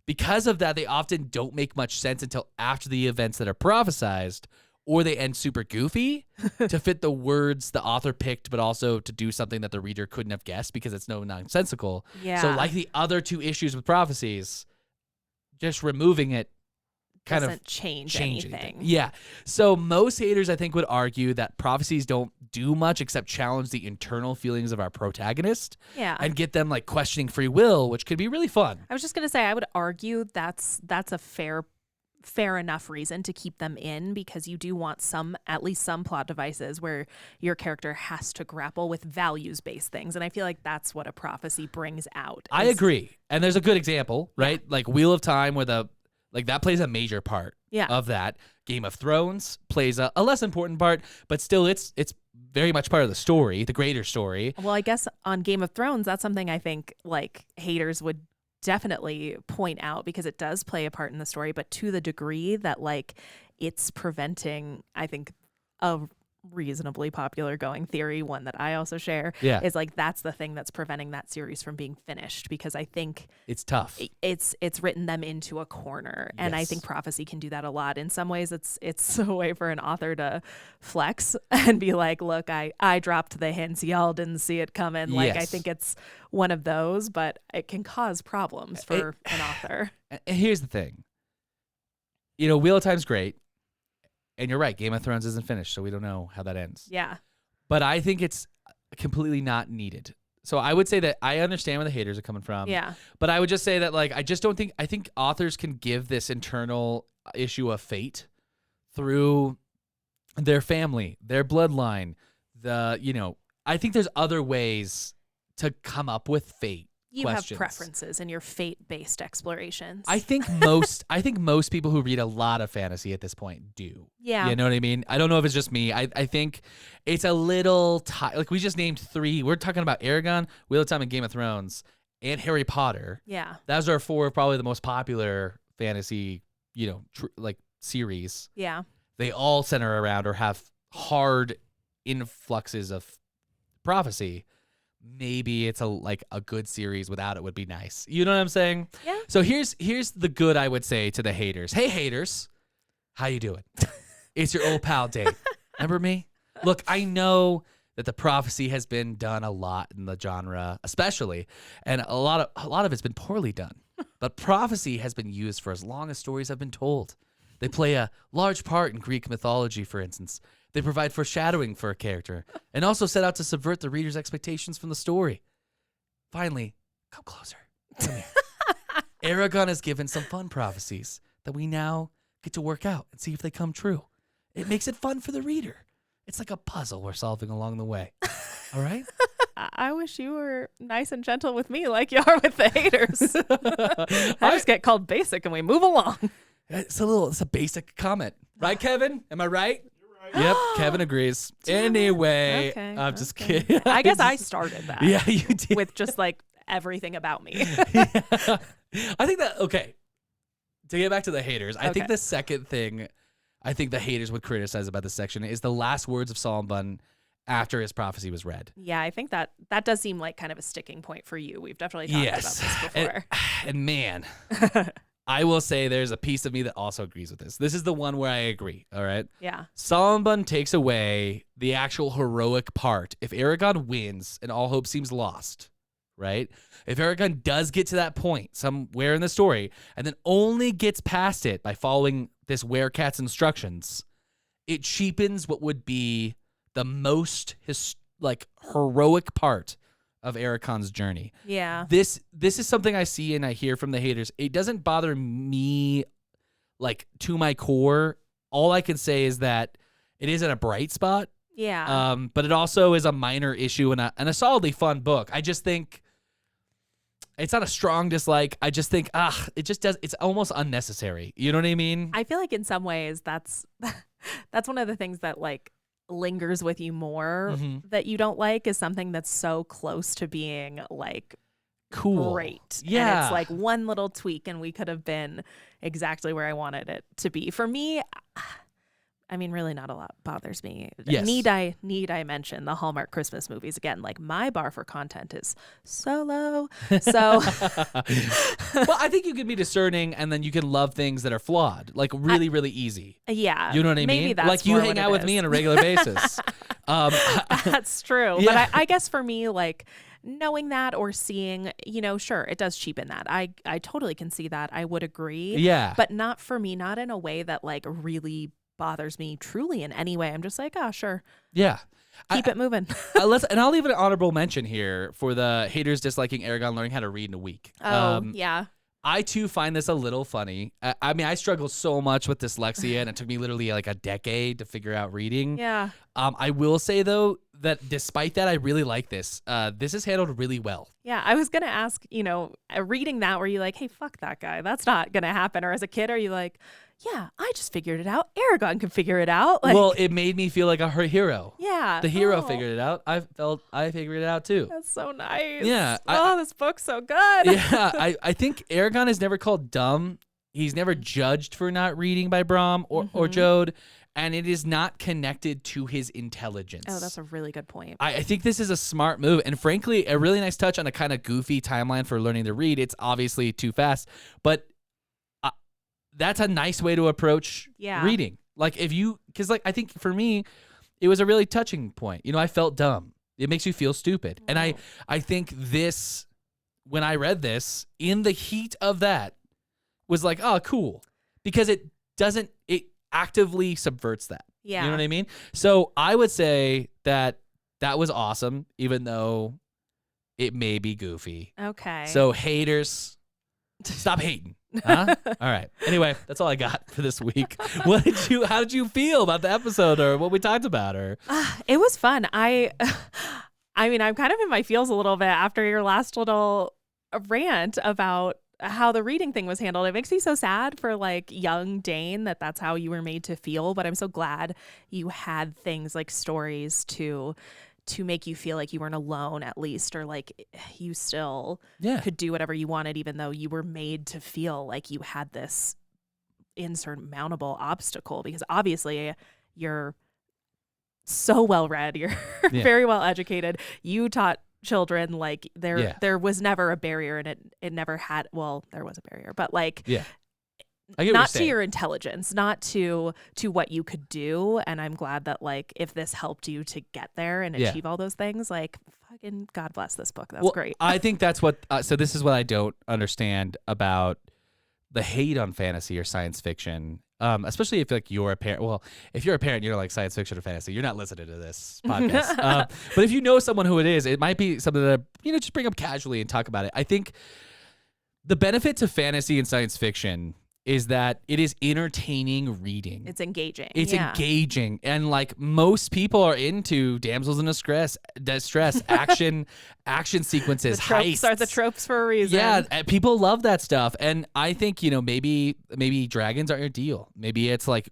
Because of that, they often don't make much sense until after the events that are prophesized, or they end super goofy to fit the words the author picked, but also to do something that the reader couldn't have guessed because it's no nonsensical. Yeah. So like the other two issues with prophecies, just removing it kind Doesn't of change anything. anything. Yeah. So most haters, I think, would argue that prophecies don't do much except challenge the internal feelings of our protagonist Yeah. and get them like questioning free will, which could be really fun. I was just going to say, I would argue that's a fair enough reason to keep them in, because you do want at least some plot devices where your character has to grapple with values-based things. And I feel like that's what a prophecy brings out. I agree. And there's a good example, right? Like Wheel of Time, where that plays a major part of that. Game of Thrones plays a less important part, but still it's very much part of the story, the greater story. Well, I guess on Game of Thrones, that's something I think like haters would definitely point out, because it does play a part in the story, but to the degree that like it's preventing, I think, a reasonably popular going theory, one that I also share, is like that's the thing that's preventing that series from being finished, because I think it's tough. It's written them into a corner, and I think prophecy can do that a lot. In some ways, it's a way for an author to flex and be like, look, I dropped the hints, y'all didn't see it coming. Like I think it's one of those, but it can cause problems for an author. And here's the thing, Wheel of Time's great. And you're right, Game of Thrones isn't finished, so we don't know how that ends. Yeah. But I think it's completely not needed. So I would say that I understand where the haters are coming from. Yeah. But I would just say that, like, I think authors can give this internal issue of fate through their family, their bloodline, I think there's other ways to come up with fate. You questions. have preferences in your fate-based explorations. I think most people who read a lot of fantasy at this point do. Yeah. You know what I mean? I don't know if it's just me. I think it's a little like we just named 3. We're talking about Eragon, Wheel of Time, and Game of Thrones, and Harry Potter. Yeah. Those are 4 of probably the most popular fantasy, series. Yeah. They all center around or have hard influxes of prophecy. Maybe it's a good series without it would be nice. You know what I'm saying? Yeah. So here's the good I would say to the haters. Hey haters, how you doing? It's your old pal Dane. Remember me? Look, I know that the prophecy has been done a lot in the genre, especially, and a lot of it's been poorly done. But prophecy has been used for as long as stories have been told. They play a large part in Greek mythology, for instance. They provide foreshadowing for a character and also set out to subvert the reader's expectations from the story. Finally, come closer. Come here. Eragon has given some fun prophecies that we now get to work out and see if they come true. It makes it fun for the reader. It's like a puzzle we're solving along the way. All right? I wish you were nice and gentle with me like you are with the haters. I just get called basic and we move along. It's a basic comment. Right, Kevin? Am I right? Yep, Kevin agrees. Anyway, Okay, I'm just kidding. I guess I started that. Yeah, you did. With just like everything about me. Yeah. I think that, okay, to get back to the haters, I think Okay. the second thing I think the haters would criticize about this section is the last words of Solomon after his prophecy was read. Yeah, I think that does seem like kind of a sticking point for you. We've definitely talked about this before. And man, I will say there's a piece of me that also agrees with this. This is the one where I agree, all right? Yeah. Solomon takes away the actual heroic part. If Eragon wins and all hope seems lost, right? If Eragon does get to that point somewhere in the story and then only gets past it by following this werecat's instructions, it cheapens what would be the most heroic part of Eragon's journey. Yeah. This is something I see and I hear from the haters. It doesn't bother me to my core. All I can say is that it isn't a bright spot. Yeah. But it also is a minor issue and a solidly fun book. I just think it's not a strong dislike. I just think it's almost unnecessary. You know what I mean? I feel like in some ways that's one of the things that lingers with you more that you don't like is something that's so close to being cool. Great. Yeah. And it's one little tweak and we could have been exactly where I wanted it to be. For me, I mean, really not a lot bothers me. Yes. Need I mention the Hallmark Christmas movies again? My bar for content is so low. So well, I think you can be discerning and then you can love things that are flawed, really easy. Yeah. You know what I maybe mean? That's you more hang what out it with is. me on a regular basis. That's true. Yeah. But I guess for me, knowing that or seeing, sure, it does cheapen that. I totally can see that. I would agree. Yeah. But not for me, not in a way that like really bothers me truly in any way. I'm just like, oh, sure. Yeah. Keep it moving. And I'll leave an honorable mention here for the haters disliking Eragon learning how to read in a week. Yeah. I too find this a little funny. I mean, I struggle so much with dyslexia, and it took me literally like a decade to figure out reading. Yeah. I will say though that despite that, I really like this. This is handled really well. Yeah, I was gonna ask, reading that, were you like, hey, fuck that guy, that's not gonna happen? Or as a kid, are you like, yeah, I just figured it out. Eragon can figure it out. Like, well, it made me feel like a hero. Yeah. The hero figured it out. I figured it out too. That's so nice. Yeah. This book's so good. Yeah. I think Eragon is never called dumb. He's never judged for not reading by Brom or Jode. And it is not connected to his intelligence. Oh, that's a really good point. I think this is a smart move. And frankly, a really nice touch on a kind of goofy timeline for learning to read. It's obviously too fast. But that's a nice way to approach reading. Like because I think for me, it was a really touching point. I felt dumb. It makes you feel stupid. And I think this, when I read this, in the heat of that, was like, oh, cool. Because it actively subverts that. Yeah. You know what I mean? So I would say that was awesome, even though it may be goofy. Okay. So haters, stop hating. Huh? All right. Anyway, that's all I got for this week. How did you feel about the episode or what we talked about? Or it was fun. I mean, I'm kind of in my feels a little bit after your last little rant about how the reading thing was handled. It makes me so sad for like young Dane that's how you were made to feel. But I'm so glad you had things like stories to make you feel like you weren't alone, at least, or like you still could do whatever you wanted, even though you were made to feel like you had this insurmountable obstacle. Because obviously you're so well read, you're very well educated. You taught children, like there was never a barrier, and it never had. Well, there was a barrier, but like not to your intelligence, not to what you could do. And I'm glad that like if this helped you to get there and achieve all those things, like fucking God bless this book. That's great. I think that's what. So this is what I don't understand about the hate on fantasy or science fiction. Especially if like you're a parent. Well, if you're a parent, you're like science fiction or fantasy, you're not listening to this podcast. But if you know someone who it is, it might be something that just bring up casually and talk about it. I think the benefit to fantasy and science fiction is that it is entertaining reading. It's engaging. It's engaging. And like most people are into damsels in distress, action sequences, heists. Are the tropes for a reason. Yeah, people love that stuff. And I think, maybe dragons aren't your deal. Maybe it's like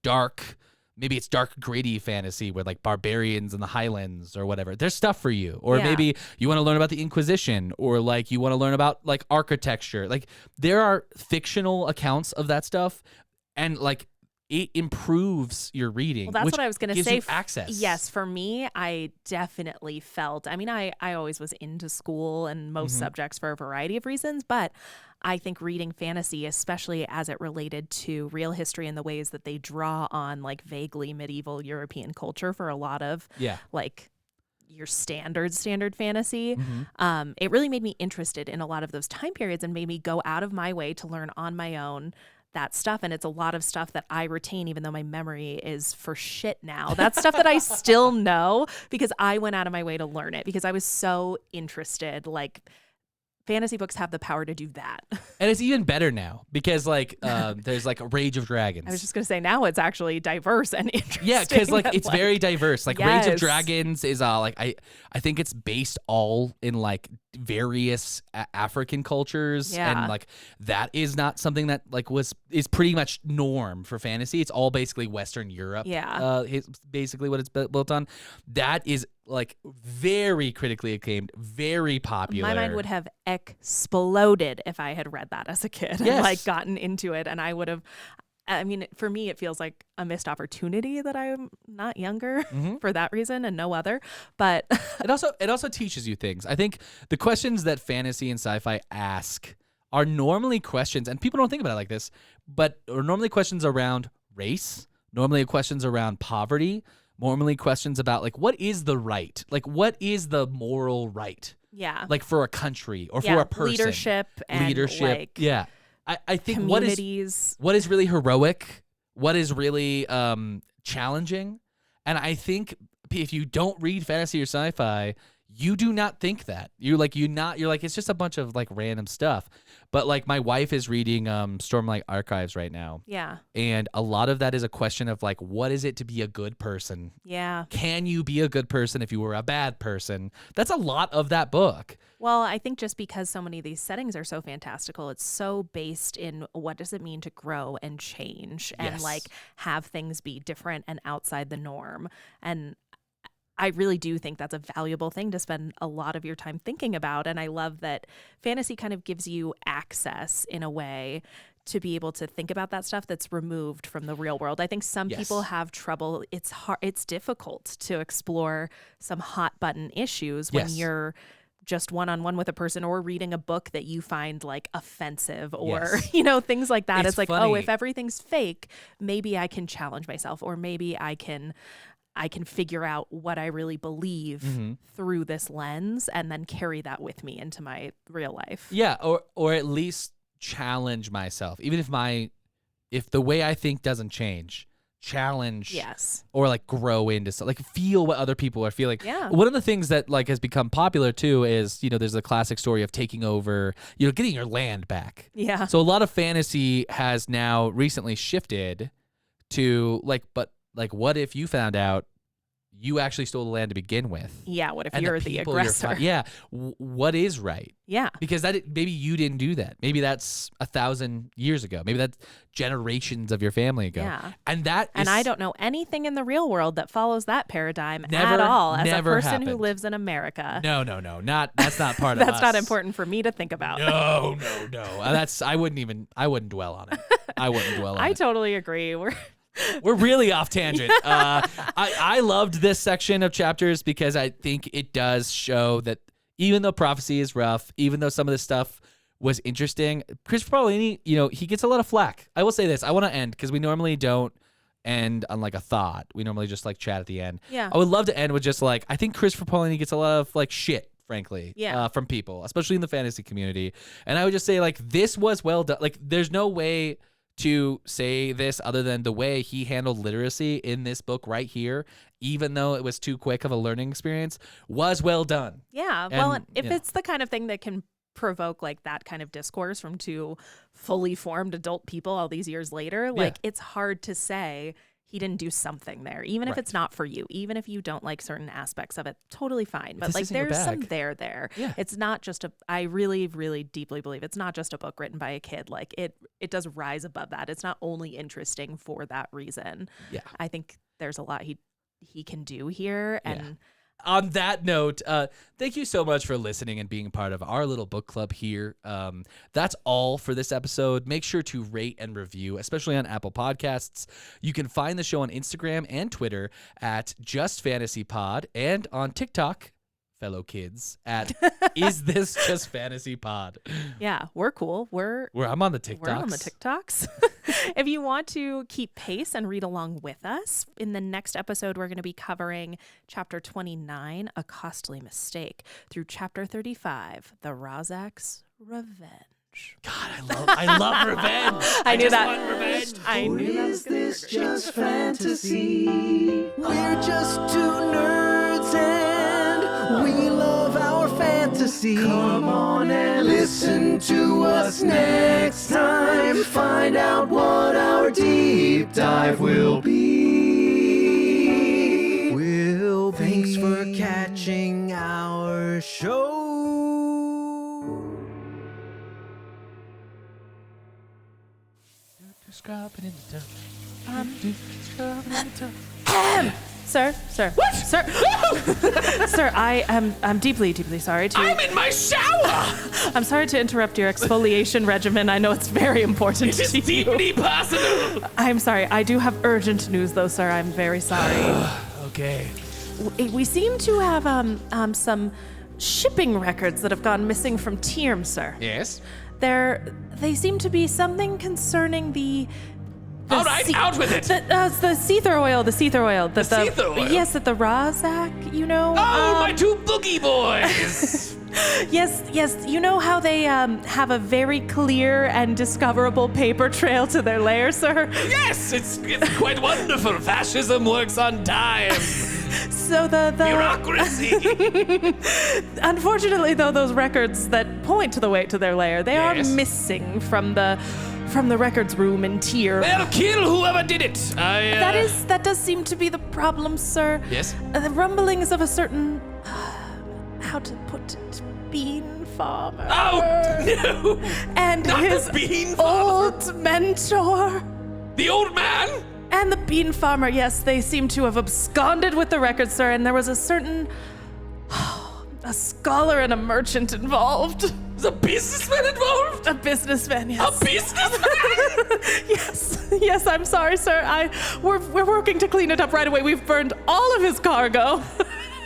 dark, maybe it's dark, gritty fantasy with like barbarians in the Highlands or whatever. There's stuff for you. Or maybe you want to learn about the Inquisition, or like you want to learn about like architecture. Like there are fictional accounts of that stuff, and like it improves your reading. Well, that's what I was going to say. Access. Yes, for me, I definitely felt. I mean, I always was into school and most subjects for a variety of reasons, but I think reading fantasy, especially as it related to real history and the ways that they draw on like vaguely medieval European culture for a lot of like your standard fantasy, it really made me interested in a lot of those time periods and made me go out of my way to learn on my own that stuff. And it's a lot of stuff that I retain, even though my memory is for shit now. That's stuff that I still know because I went out of my way to learn it because I was so interested. Like fantasy books have the power to do that. And it's even better now because like there's like a Rage of Dragons. I was just going to say now it's actually diverse and interesting. Yeah, because like it's very diverse. Like Rage of Dragons is like I think it's based all in like various African cultures, and like that is not something that like is pretty much norm for fantasy. It's all basically Western Europe. It's basically what it's built on. That is like very critically acclaimed, very popular. My mind would have exploded if I had read that as a kid and like gotten into it, and I would have. I mean, for me, it feels like a missed opportunity that I'm not younger for that reason and no other. But it also teaches you things. I think the questions that fantasy and sci-fi ask are normally questions, and people don't think about it like this, but are normally questions around race, normally questions around poverty, normally questions about like what is the right? Like what is the moral right? Yeah. Like for a country or for a person. Leadership. Like yeah. I think communities. what is really heroic, what is really challenging. And I think if you don't read fantasy or sci-fi, you do not think that. You're like it's just a bunch of like random stuff. But like my wife is reading Stormlight Archives right now. Yeah. And a lot of that is a question of like, what is it to be a good person? Yeah. Can you be a good person if you were a bad person? That's a lot of that book. Well, I think just because so many of these settings are so fantastical, it's so based in what does it mean to grow and change and like have things be different and outside the norm. And I really do think that's a valuable thing to spend a lot of your time thinking about. And I love that fantasy kind of gives you access in a way to be able to think about that stuff that's removed from the real world. I think some people have trouble. It's hard. It's difficult to explore some hot button issues when you're just one-on-one with a person or reading a book that you find like offensive or, things like that. It's like, funny. oh, if everything's fake, maybe I can challenge myself or maybe I can figure out what I really believe through this lens and then carry that with me into my real life. Yeah, or at least challenge myself. Even if the way I think doesn't change, challenge or like grow into like feel what other people are feeling. Yeah. One of the things that like has become popular too is, there's a classic story of taking over, getting your land back. Yeah. So a lot of fantasy has now recently shifted to what if you found out you actually stole the land to begin with? Yeah, what if and you're the aggressor? What is right? Yeah. Because maybe you didn't do that. Maybe that's 1,000 years ago. Maybe that's generations of your family ago. Yeah. And I don't know anything in the real world that follows that paradigm never, at all as a person happened. who lives in America. No. That's not part of That's us. not important for me to think about. No. I wouldn't dwell on it. I wouldn't dwell on it. I totally agree. We're really off tangent. I loved this section of chapters because I think it does show that even though prophecy is rough, even though some of this stuff was interesting, Christopher Paolini, he gets a lot of flack. I will say this. I want to end because we normally don't end on like a thought. We normally just like chat at the end. Yeah. I would love to end with just like, I think Christopher Paolini gets a lot of like shit, frankly, from people, especially in the fantasy community. And I would just say like, this was well done. Like there's no way to say this other than the way he handled literacy in this book right here, even though it was too quick of a learning experience, was well done. Yeah. Well, if it's the kind of thing that can provoke like that kind of discourse from two fully formed adult people all these years later, like it's hard to say he didn't do something there, even if it's not for you, even if you don't like certain aspects of it, totally fine. But like there's some there. Yeah. It's not just I really, really deeply believe it's not just a book written by a kid. Like it does rise above that. It's not only interesting for that reason. Yeah. I think there's a lot he can do here. And on that note, thank you so much for listening and being part of our little book club here. That's all for this episode. Make sure to rate and review, especially on Apple Podcasts. You can find the show on Instagram and Twitter at Just Fantasy Pod and on TikTok, fellow kids, at Is This Just Fantasy Pod. Yeah, we're cool. I'm on the TikToks. We're on the TikToks. If you want to keep pace and read along with us, in the next episode, we're going to be covering Chapter 29, A Costly Mistake, through Chapter 35, The Razak's Revenge. God, I love revenge. I knew that. Want revenge. I knew that was Is this just fantasy? We're just two nerds and we love our fantasy. Come on and listen to us next time. Find out what our deep dive will be. Thanks for catching our show. Sir. What? Sir. Sir, I'm deeply, deeply sorry to... I'm in my shower! I'm sorry to interrupt your exfoliation regimen. I know it's very important to you. It's deeply personal. I'm sorry. I do have urgent news, though, sir. I'm very sorry. Okay. We seem to have some shipping records that have gone missing from Tierm, sir. Yes? They seem to be something concerning the All right, out with it. The Seether oil. The Seether oil. The Seether oil? Yes, at the Razak, you know. Oh, my two boogie boys. Yes. You know how they have a very clear and discoverable paper trail to their lair, sir? Yes, it's quite wonderful. Fascism works on time. So the Bureaucracy. Unfortunately, though, those records that point to the way to their lair, they are Yes. missing from the records room in Tier. They'll kill whoever did it. That does seem to be the problem, sir. Yes? The rumblings of a certain, how to put it, bean farmer. Oh, no. And Not his the bean farmer. old mentor. The old man? And the bean farmer, yes, they seem to have absconded with the records, sir, and there was a certain, a scholar and a merchant involved. Is a businessman involved? A businessman, yes. A businessman? Yes, I'm sorry, sir. We're working to clean it up right away. We've burned all of his cargo.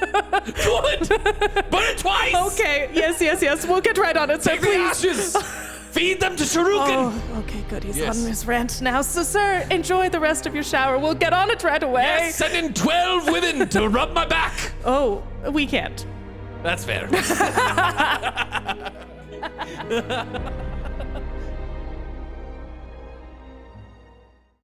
Good. Burn it twice. Okay, yes. We'll get right on it, sir, Take the please. ashes. Feed them to Shuriken. Oh, okay, good. He's Yes. on his rant now. So, sir, enjoy the rest of your shower. We'll get on it right away. Yes, send in 12 women to rub my back. Oh, we can't. That's fair.